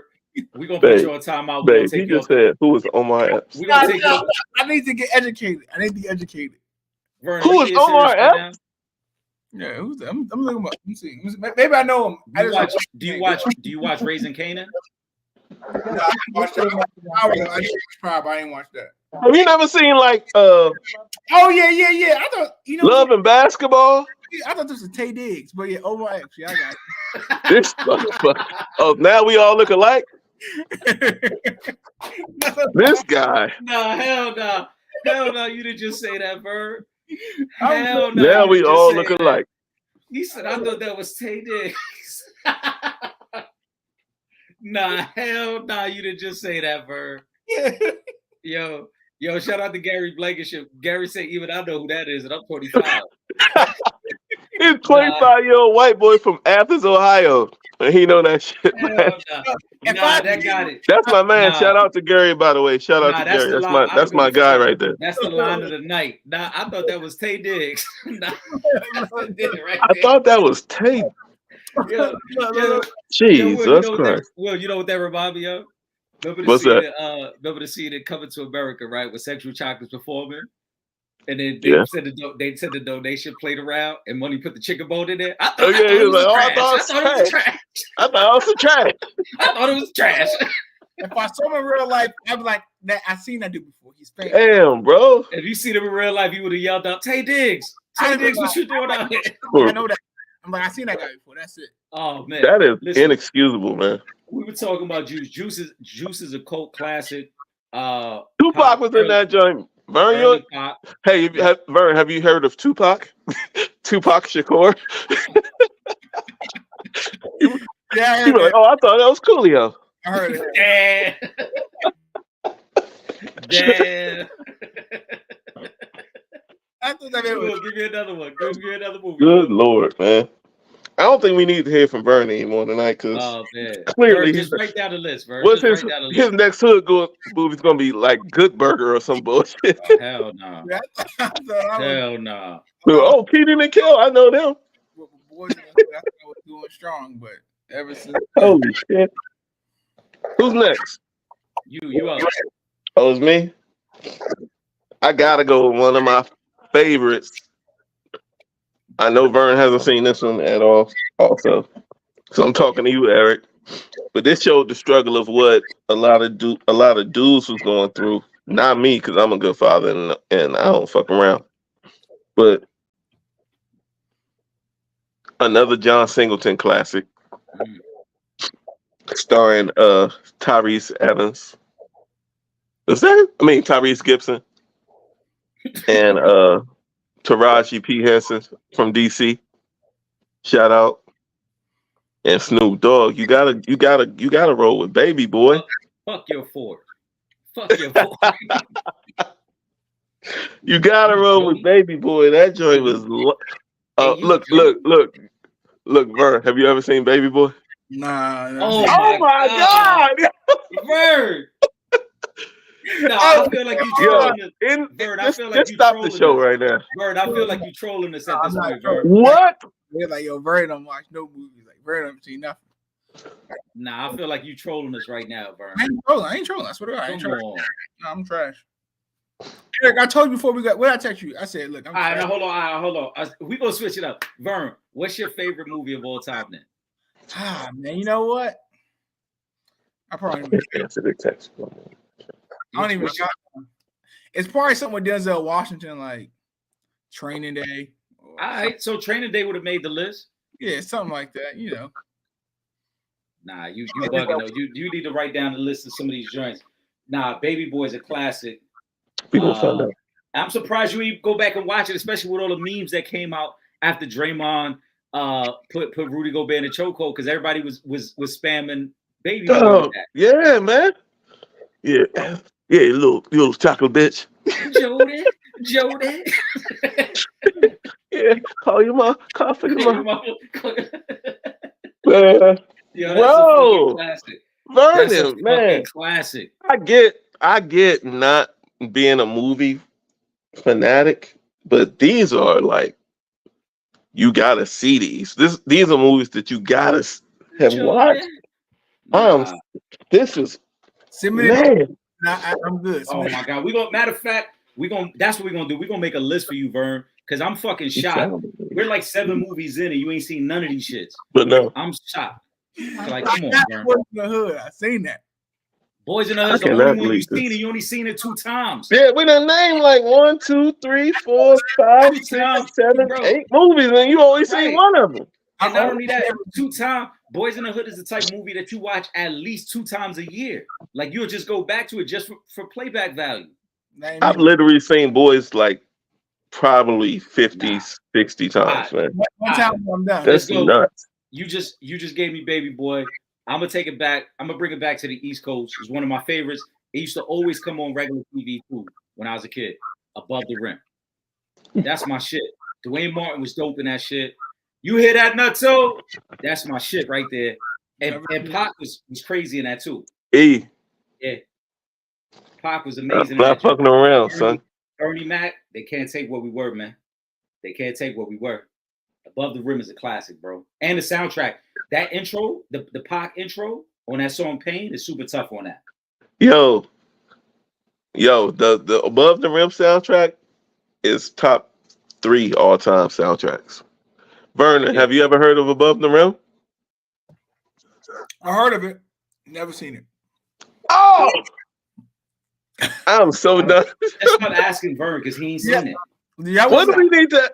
We're gonna put you on timeout. He just said who was Omar Epps. I need to get educated. Vern, who is Omar Epps? Yeah, who's that? I'm looking up. Let me see. Maybe I know him. Do you watch Raising Kanan? No, I didn't watch that. I didn't watch that. Have you never seen like Oh yeah. I thought Love and Basketball? I thought this was Tay Diggs, but yeah, oh my, actually, I got it. This motherfucker. Oh, now we all look alike. This guy. No, hell no. Hell no, you didn't just say that, Bird. Hell no. Now you we didn't just all say look that. alike. He said, I thought that was Tay Diggs. Nah, hell no, you didn't just say that, Bird. Yo, shout out to Gary Blankenship. Gary said, even I know who that is, and I'm 45. He's a 25-year-old white boy from Athens, Ohio. And he know that shit, man. Nah, that got it. That's my man. Nah. Shout out to Gary, by the way. Shout out to That's Gary. the That's my guy right there. That's the line of the night. Nah, I thought that was Tay Diggs. Nah, I thought that was Tay. Jesus Christ. You know what that remind me of? What's that? Remember the scene in Coming to America, right? With Sexual Chocolates performing? And then they said the donation played around and Money put the chicken bone in there. I thought it was trash. I thought it was trash. I thought it was trash. If I saw him in real life, I'd be like, that I seen that dude before. He's famous. Damn, bro. If you seen him in real life, you would have yelled out, Tay Diggs, what you doing out here? I know that. I'm like, I seen that guy before. That's it. Oh man, that is inexcusable, man. We were talking about Juice. Juice is a cult classic. Tupac was in that joint. Vern, Vern, have you heard of Tupac? Tupac Shakur. Yeah, you were like, oh, I thought that was Coolio. I heard it. Damn. I thought that was. Give me another one. Give me another movie. Good Lord, man. I don't think we need to hear from Vern anymore tonight because clearly just write down the list, Vern. What's his next hood movie's gonna be like Good Burger or some bullshit. Hell no. Hell no. Oh, Keaton and Kel, I know them. Boys, I was doing strong, but ever since. Holy shit. Who's next? You up. Oh, it's me? I gotta go with one of my favorites. I know Vern hasn't seen this one at all, also. So I'm talking to you, Eric. But this showed the struggle of what a lot of dudes was going through. Not me, because I'm a good father and I don't fuck around. But another John Singleton classic, starring Tyrese Evans. Tyrese Gibson and Taraji P. Henson from DC. Shout out. And Snoop Dogg. You gotta roll with Baby Boy. Fuck your Ford. Fuck your Ford. You gotta roll with Baby Boy. That joint was look, Vern. Have you ever seen Baby Boy? Nah. Oh my God. Vern. No, I feel like you trolling us. Vern, I feel like just stop the show right now. Vern, I feel like you trolling us at this point, Vern. What? They're like, yo, Vern don't watch no movies. Like, Vern don't see nothing. Nah, I feel like you trolling us right now, Vern. I ain't trolling. I swear to God, I ain't trash. No, I'm trash. Eric, I told you before we got. What I text you? I said, look, I'm all right, now hold on. We gonna switch it up. Vern, what's your favorite movie of all time then? Man, you know what? I probably answer the text. I don't even got one. It's probably something with Denzel Washington, like Training Day. All right, so Training Day would have made the list. Yeah, something like that, you know. Nah, you bugging though. You need to write down the list of some of these joints. Nah, Baby Boy is a classic. I'm surprised you even go back and watch it, especially with all the memes that came out after Draymond put Rudy Gobert in a chokehold because everybody was spamming Baby Boy. Oh, yeah, man. Yeah, little chocolate bitch. Jody. Yeah, call your mom. Call for your mom. Yo, that's a classic. Vernon, man, classic. I get not being a movie fanatic, but these are like you gotta see these. These are movies that you gotta have watched. This is man. I'm good. Oh my God, matter of fact, that's what we're gonna do. We're gonna make a list for you, Vern, because I'm fucking shocked. We're like 7 movies in and you ain't seen none of these shits. But no, I'm shocked. Like, come on, Vern. The hood. I seen that. Boys in the Hood is the only one you've seen, and you only seen it 2 times. Yeah, we done named like 1, 2, 3, 4, 5, 6, 7, 8 movies, and you only seen one of them. And not only that, 2 times. Boys in the Hood is the type of movie that you watch at least 2 times a year. Like you'll just go back to it just for playback value. I've literally seen Boys like probably 50, 60 times, man. One time I'm done. That's nuts. You just gave me Baby Boy. I'm gonna take it back. I'm gonna bring it back to the East Coast. It's one of my favorites. It used to always come on regular TV too when I was a kid. Above the Rim. That's my shit. Dwayne Martin was dope in that shit. You hear that, Nutso? That's my shit right there. And Pac was crazy in that too. Yeah. Pac was amazing. Not fucking around, son. Bernie Mac, they can't take what we were, man. They can't take what we were. Above the Rim is a classic, bro. And the soundtrack. That intro, the Pac intro on that song Pain is super tough on that. Yo, the Above the Rim soundtrack is top 3 all-time soundtracks. Vernon, have you ever heard of Above the Rim? I heard of it. Never seen it. Oh! I'm so done. That's not asking Vern because he ain't seen it. Yeah, what do we need to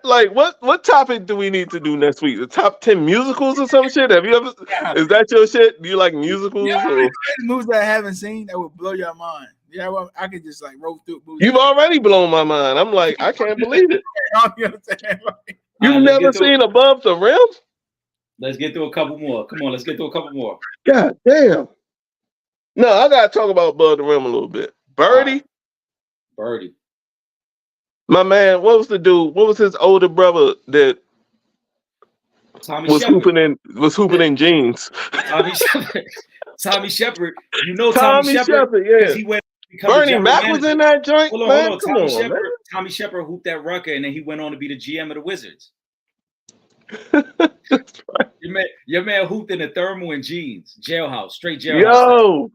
what topic do we need to do next week? The top 10 musicals or some shit? Have you ever is that your shit? Do you like musicals? Or? Movies that I haven't seen that would blow your mind. Yeah, well, I could just like roll through movies. You've already blown my mind. I'm like, I can't believe it. You've never seen Above the Rim? Let's get through a couple more. Come on, let's get through a couple more. God damn. No, I gotta talk about Above the Rim a little bit. Birdie. My man, what was the dude? What was his older brother that was hooping in jeans? Tommy Shepard. You know Tommy Shepard, yeah. He went Bernie Mac was in that joint. Hold on. Tommy Shepard hooped that rucker, and then he went on to be the GM of the Wizards. That's right. Your man hooped in the thermal and jeans. Jailhouse, straight jailhouse. Yo.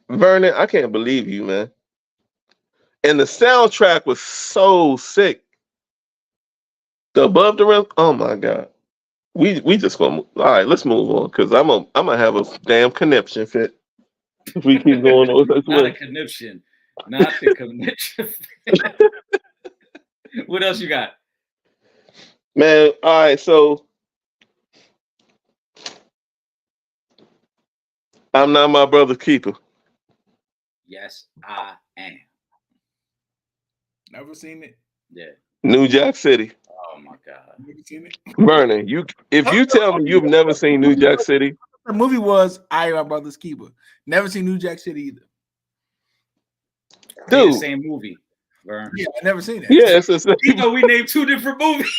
Vernon, I can't believe you, man. And the soundtrack was so sick. The Above the Rim, oh my God. We just gonna all right, let's move on because I'm gonna have a damn conniption fit if we keep going on this way. Not a conniption. Not the conniption. What else you got? Man, all right, so I'm not my brother's keeper. Yes, I am. Never seen it. Yeah. New Jack City. Oh my God. Never seen it. Vernon, if you tell me you've never seen New Jack City. The movie was I Am My Brother's Keeper. Never seen New Jack City either. Dude. The same movie. Vern. Yeah, I never seen it. Yeah, it's the same. You know we named 2 different movies.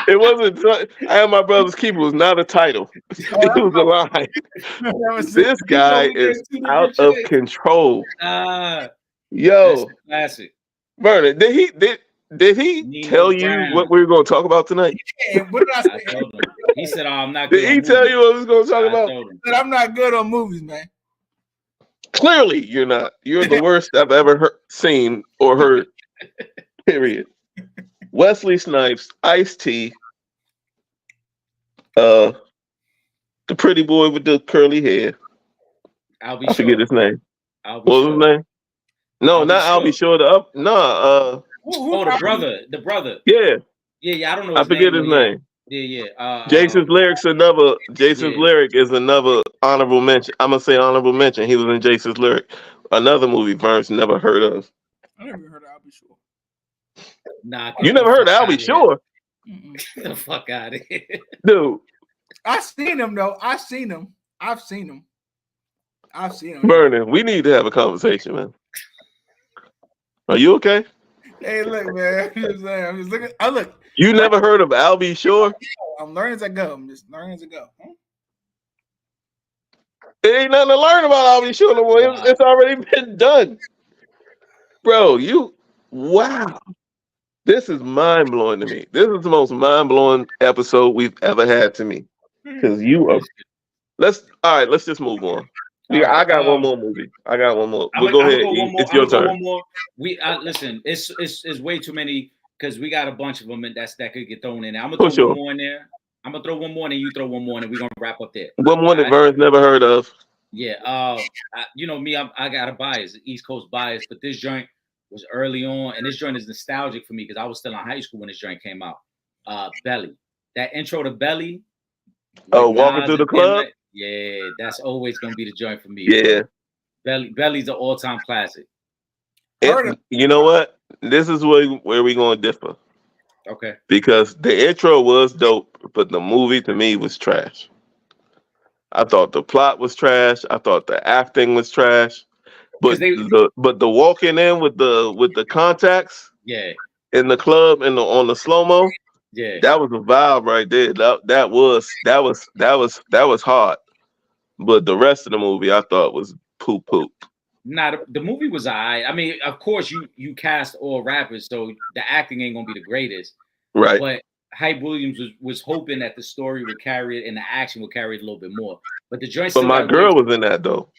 It wasn't. I Am My Brother's Keeper was not a title. It was a line. This guy is out of control. Yo, classic. Vernon, did he tell you what we were going to talk about tonight? Yeah, what did I say? I told him. He said, "Oh, I'm not good." Did he tell you what we was going to talk about? He said, I'm not good on movies, man. Clearly, you're not. You're the worst I've ever seen or heard. Period. Wesley Snipes, Ice-T, the pretty boy with the curly hair. I forget his name. What was his name? No, not Albie Shore. The brother. Yeah. I don't know. I forget his name. Yeah. Jason's lyric is another honorable mention. I'm gonna say honorable mention. He was in Jason's lyric. Another movie Vern's never heard of. I never heard of Albie Shore. Nah, you never heard of Albie Shore? Get the fuck out of here, dude. I seen him though. I've seen him. Vernon, we need to have a conversation, man. Are you okay? Hey, look, man. I'm just looking. Look. You never heard of Albie Shore? I'm learning as I go. I'm just learning as I go. It ain't nothing to learn about Albie Shore no more. Wow. It's already been done. Bro, wow. This is mind-blowing to me. This is the most mind-blowing episode we've ever had to me. Because let's just move on. Yeah, I got one more movie. We'll go ahead. It's your turn. One more. Listen. It's way too many because we got a bunch of them that could get thrown in there. I'm gonna throw one more in there. I'm gonna throw one more, and you throw one more, and we're gonna wrap up there. One more that Vern's never heard of. Yeah. You know me, I got a bias, East Coast bias, but this joint was early on, and this joint is nostalgic for me because I was still in high school when this joint came out. Belly. That intro to Belly. Oh, walking through the club. Yeah, that's always gonna be the joint for me. Yeah. Bro. Belly's an all-time classic. You know what? This is where we gonna differ. Okay. Because the intro was dope, but the movie to me was trash. I thought the plot was trash. I thought the acting was trash. But the walking in with the contacts, yeah, in the club and on the slow mo, yeah, that was a vibe right there. That was hard. But the rest of the movie I thought was poo. Nah, the movie was alright. I mean, of course you cast all rappers, so the acting ain't gonna be the greatest. Right. But Hype Williams was hoping that the story would carry it and the action would carry it a little bit more. But the joint. But my girl was in that though.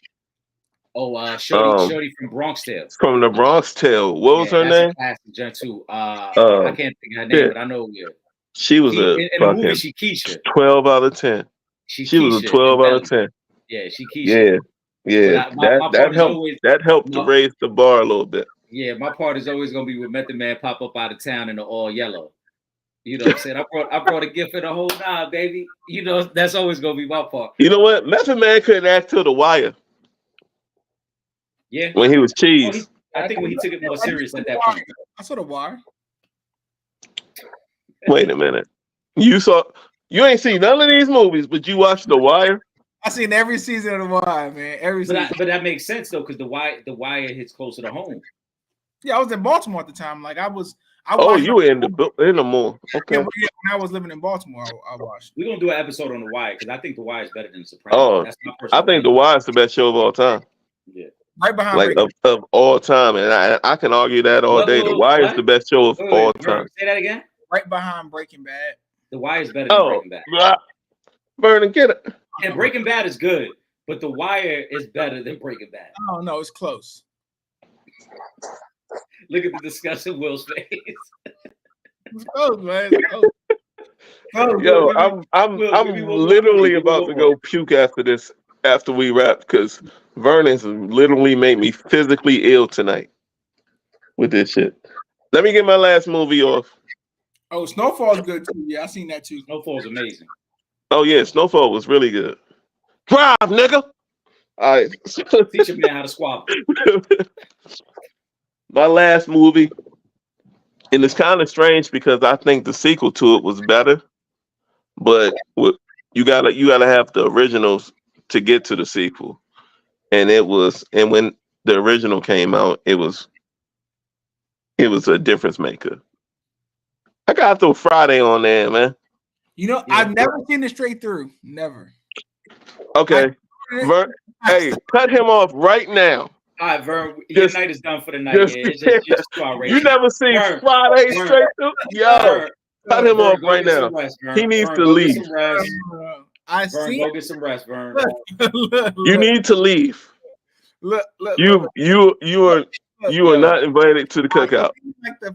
Oh, Shorty from Bronx Tale. From the Bronx Tale. What was her name? Classic joint too. I can't think of her name, but I know. Yeah. She was in the movie. She Keisha. 12 out of 10. She was a 12 out of 10. Yeah, she Keisha. Yeah. That helped to raise the bar a little bit. Yeah, my part is always gonna be with Method Man pop up out of town in the all yellow. You know what I'm saying? I brought a gift for the whole nine, baby. You know, that's always gonna be my part. You know what? Method Man couldn't act till The Wire. Yeah. When he was Cheese. I think when he took it more serious at that point. I saw The Wire. Wait a minute. You ain't seen none of these movies, but you watched The Wire? I seen every season of The Wire, man. Every season. But that makes sense though, because the Wire hits closer to home. Yeah, I was in Baltimore at the time. Like you were in the mall. Okay. Yeah, when I was living in Baltimore, I watched. We're gonna do an episode on The Wire because I think The Wire is better than The Sopranos. Oh, that's my personal I think The Wire is the best show of all time. Yeah. Right behind of all time, and I can argue that all day. The Wire is the best show of all time. Say that again. Right behind Breaking Bad. The Wire is better than Breaking Bad. Vernon, get it. Yeah, Breaking Bad is good, but The Wire is better than Breaking Bad. Oh no, it's close. Look at the disgusting Will's face. It's close, man. It's close. Yo, I'm literally about to go puke after we wrap because Vernon's literally made me physically ill tonight with this shit. Let me get my last movie off. Oh, Snowfall's good too. Yeah, I seen that too. Snowfall's amazing. Oh yeah, Snowfall was really good. Drive, nigga. All right. Teach a man how to squabble. My last movie, and it's kind of strange because I think the sequel to it was better, but you gotta have the originals to get to the sequel, and when the original came out, it was a difference maker. I gotta throw Friday on there, man. You know, yeah. I've never seen it straight through. Never. Okay. Hey, cut him off right now. All right, Vern, your night is done for the night. You never seen Friday straight through? Yo, cut him off right now. He needs to leave. Go get some rest, Vern. You need to leave. You are not invited to the cookout.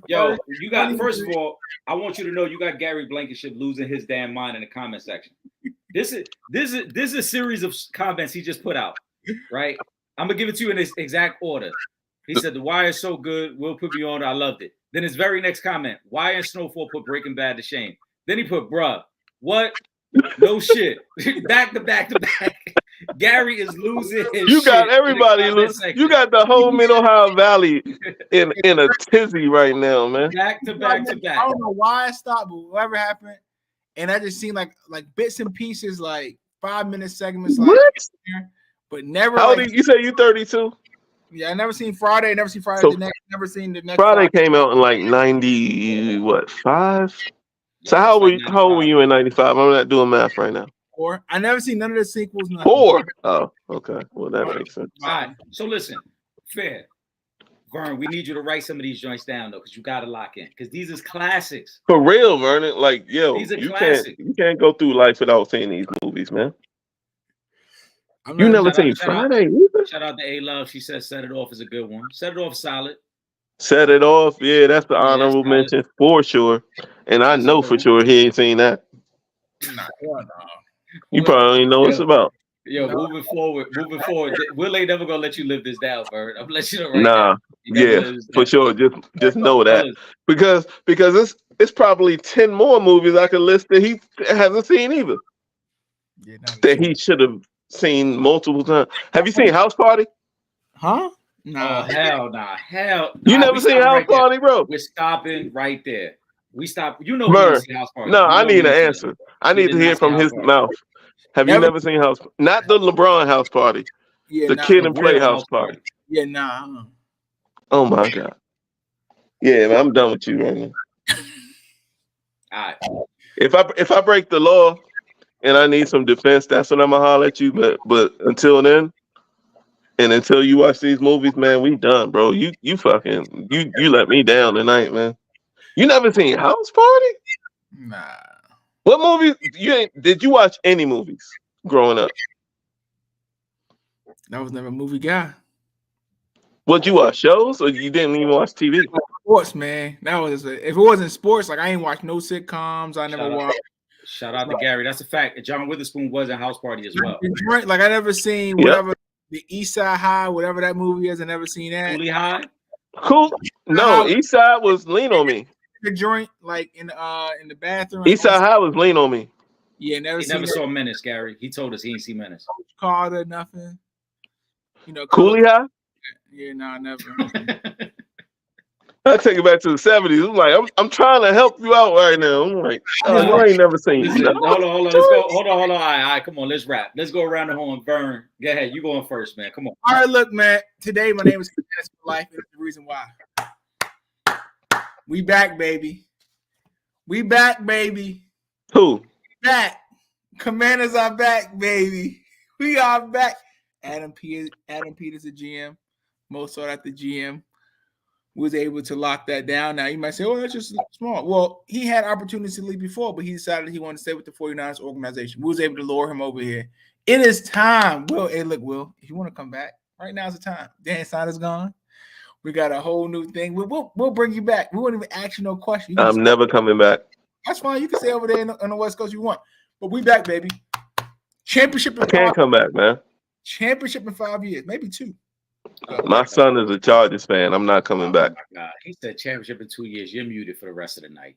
Yo, you got. First of all, I want you to know you got Gary Blankenship losing his damn mind in the comment section. This is a series of comments he just put out, right? I'm gonna give it to you in this exact order. He said the Wire is so good, Will put me on. I loved it. Then his very next comment: Wire and Snowfall put Breaking Bad to shame. Then he put, bruh, what? No shit. back to back. Gary is losing his You got everybody losing. You got the whole Mid-Ohio Valley in a tizzy right now, man. Back to back. I don't know why I stopped, but whatever happened, and I just seen like bits and pieces, like 5-minute segments, like but never. How old you say you 32? Yeah, I never seen Friday. Never seen Friday. Never seen the next. Friday came out in like 95. So how old were you in 95? I'm not doing math right now. 4. I never seen none of the sequels. 4. Oh, okay. Well, that makes sense. All right. So listen, fair. Vern, we need you to write some of these joints down though, because you got to lock in. Because these is classics. For real, Vernon. Like, yo, these are you classics. can't go through life without seeing these movies, man. You never seen Friday either? Shout out to A Love. She says Set It Off is a good one. Set It Off solid. Set It Off, yeah, that's the honorable mention for sure. And I know for sure he ain't seen that. No. You probably don't even know what it's about. Yo, No. moving forward. Will ain't never gonna let you live this down, Bird. I'm gonna let you know right Nah, now. You never yeah, live this for down. sure. Just know that Fellas, because it's probably 10 more movies I could list that he hasn't seen either Yeah, not that he should have seen multiple times. Have you seen House Party? Huh? oh Nah. hell nah. You never We seen stopping House right there. Party, bro? We're stopping right there. We stop. You know he Vern, didn't see House Party. no, You I know need he an didn't see answer. it. I He need did to not hear see from House his Party. mouth. Have you Never- never seen House? Not the LeBron House Party, Yeah, the nah. Kid The and Play real House Party. Yeah, nah. Oh my God. Yeah, man, I'm done with you right now. All right. If I break the law and I need some defense, that's when I'm gonna holler at you. But until then, and until you watch these movies, man, we done, bro. You let me down tonight, man. You never seen House Party? Nah. What movie did you watch any movies growing up? That was never a movie guy. What you watch, shows, or you didn't even watch TV? Sports, man. That was if it wasn't sports, like I ain't watched no sitcoms. I never Shout out. watched. Shout out to Gary. That's a fact. John Witherspoon was in House Party as well. Like I never seen whatever the East Side High, whatever that movie is. I never seen that. Fully High. Cool. No, East Side was Lean on Me. The joint, like in the bathroom. East Side High was Lean on Me. Yeah, never He seen. never saw Menace, Gary. He told us he ain't seen Menace. Carter, nothing. You know, Coolie High. Yeah, no, never. I take it back to the 70s. I'm like, I'm trying to help you out right now. I'm like, oh, you ain't never seen. Listen, No. hold on. Let's go. Hold on. All right, come on. Let's wrap. Let's go around the horn. Vern, go ahead. You going first, man. Come on. All right, look, man. Today, my name is Commanders for Life. That's the reason why. We back, baby. We back, baby. Who? Back. Commanders are back, baby. We are back. Adam Peters, the GM. Most sought out the GM. Was able to lock that down. Now you might say, "Oh, that's just small." Well, he had opportunities to leave before, but he decided he wanted to stay with the 49ers organization. We was able to lure him over here. It is time. Will, hey, look, Will, if you want to come back, right now's the time. Dan Snyder's gone. We got a whole new thing. We'll bring you back. We won't even ask you no question. I'm never coming back. That's fine. You can stay over there on the West Coast if you want. But we back, baby. Championship in I can't 5 come back, man. Championship in 5 years, maybe 2. My son is a Chargers fan. I'm not coming back. My God. He said championship in 2 years. You're muted for the rest of the night.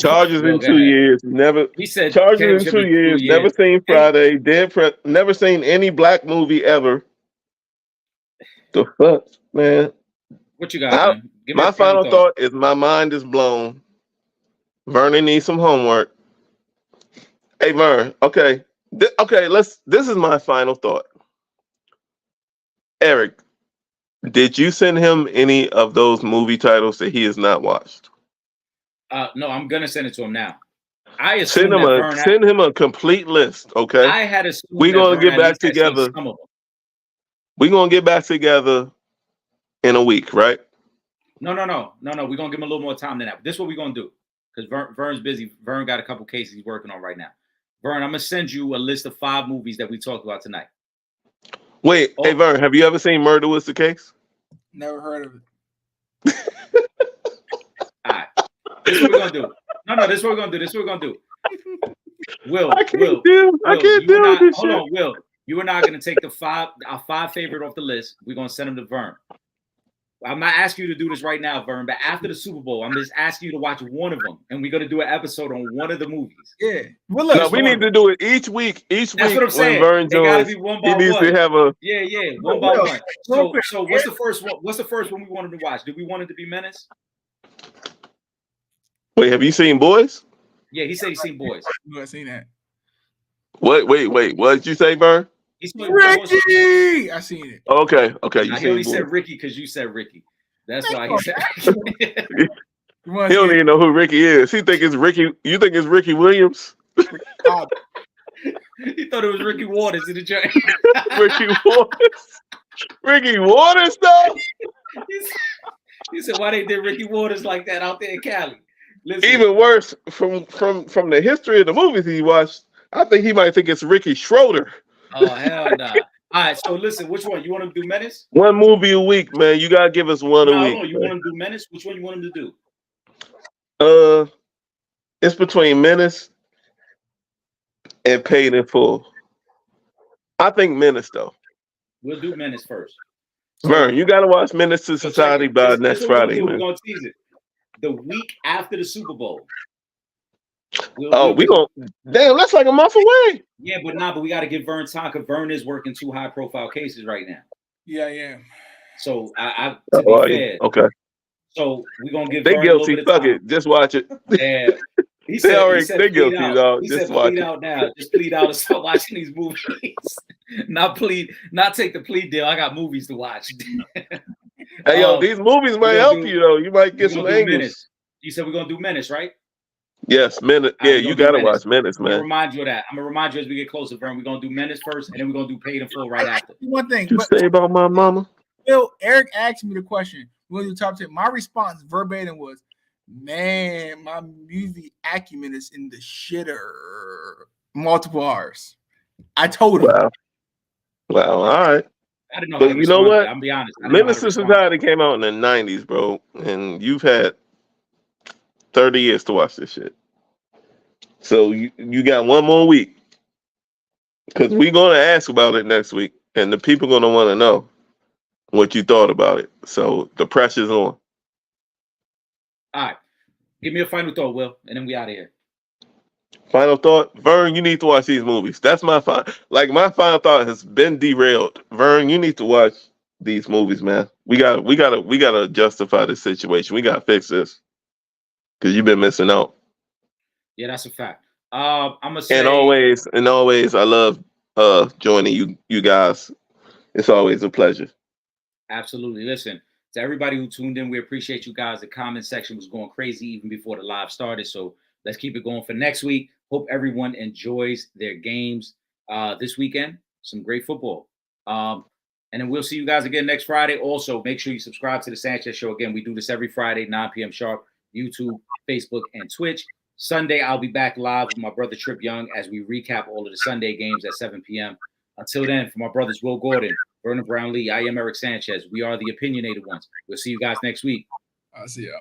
Chargers in 2 years. Never. He said Chargers in 2 years. Never seen Friday. Never seen any black movie ever. The fuck, man. What you got, man? Give me my final thought is my mind is blown. Vernon needs some homework. Hey, Vern. Okay. This is my final thought. Eric, did you send him any of those movie titles that he has not watched? No, I'm gonna send it to him now. I send him a complete list, okay? I had assumed we're gonna get back together. We're gonna get back together in a week, right? No. We're gonna give him a little more time than that. This is what we're gonna do. Because Vern's busy. Vern got a couple cases he's working on right now. Vern, I'm gonna send you a list of 5 movies that we talked about tonight. Wait, hey Vern, have you ever seen Murder Was the Case? Never heard of it. All right. This is what we're gonna do. No, this is what we're gonna do. Will, I can't do this. Hold on, Will. You and I are gonna take our 5 favorite off the list. We're gonna send them to Vern. I'm not asking you to do this right now, Vern, but after the Super Bowl, I'm just asking you to watch one of them, and we're gonna do an episode on one of the movies. Yeah. Well, look, we need to do it each week. That's what I'm saying. Vern joins, be one by he needs one. to have a one by one. So what's the first one? What's the first one we wanted to watch? Did we want it to be Menace? Wait, have you seen Boys? Yeah, he said he's seen Boys. I've seen that. Wait. What did you say, Vern? Ricky! I seen it. Okay. He only said Ricky because you said Ricky. That's why he said. He don't even know who Ricky is. He think it's Ricky. You think it's Ricky Williams? He thought it was Ricky Waters in the joint. Ricky Waters. Ricky Waters, though. He said, "Why they did Ricky Waters like that out there in Cali?" Listen. Even worse, from the history of the movies he watched, I think he might think it's Ricky Schroeder. Oh hell nah! All right, so listen, which one you want him to do? Menace? One movie a week, man. You gotta give us one a week. No, you want him to do Menace? Which one you want him to do? It's between Menace and Paid in Full. I think Menace though. We'll do Menace first. So, Vern, you gotta watch Menace to so Society by next this Friday, we're man. gonna tease it. The week after the Super Bowl. We gonna damn. That's like a month away. Yeah, but we got to give Vern time because Vern is working 2 high-profile cases right now. Yeah, yeah. So to be fair, okay. So we're gonna give they Vern a little guilty. bit of Fuck time. it. Just watch it. Yeah. He said they guilty, dog. He Just said watch plead it. out now. Just plead out and start watching these movies. Not take the plea deal. I got movies to watch. Hey, yo, these movies might help you though. You might get some angles. Menace. You said we're gonna do Menace, right? Yes, Menace. Yeah, you gotta watch Menace, man. I'm gonna remind you of that. I'm gonna remind you as we get closer, Vern. We're gonna do Menace first, and then we're gonna do Paid in Full right after. One thing. You say about my mama? Bill, Eric asked me the question. We're gonna do top 10. My response verbatim was, "Man, my movie acumen is in the shitter." Multiple R's. I told him. Wow. All right. I didn't know. But you know what? I'll be honest. Menace to Society came out in the 90s, bro, and you've had 30 years to watch this shit. So you got one more week because we're gonna ask about it next week, and the people gonna want to know what you thought about it. So the pressure's on. All right, give me a final thought, Will, and then we out of here. Final thought, Vern, you need to watch these movies. That's my my final thought has been derailed. Vern, you need to watch these movies, man. We gotta justify this situation. We gotta fix this because you've been missing out. Yeah, that's a fact. I'm gonna say, and always, I love joining you guys. It's always a pleasure. Absolutely. Listen, to everybody who tuned in, we appreciate you guys. The comment section was going crazy even before the live started. So let's keep it going for next week. Hope everyone enjoys their games this weekend. Some great football. And then we'll see you guys again next Friday. Also, make sure you subscribe to the Sanchez Show. Again, we do this every Friday, 9 p.m. sharp, YouTube, Facebook, and Twitch. Sunday, I'll be back live with my brother Trip Young as we recap all of the Sunday games at 7 p.m. Until then, for my brothers Will Gordon, Vernon Brown Lee, I am Eric Sanchez. We are the Opinionated Ones. We'll see you guys next week. I'll see y'all.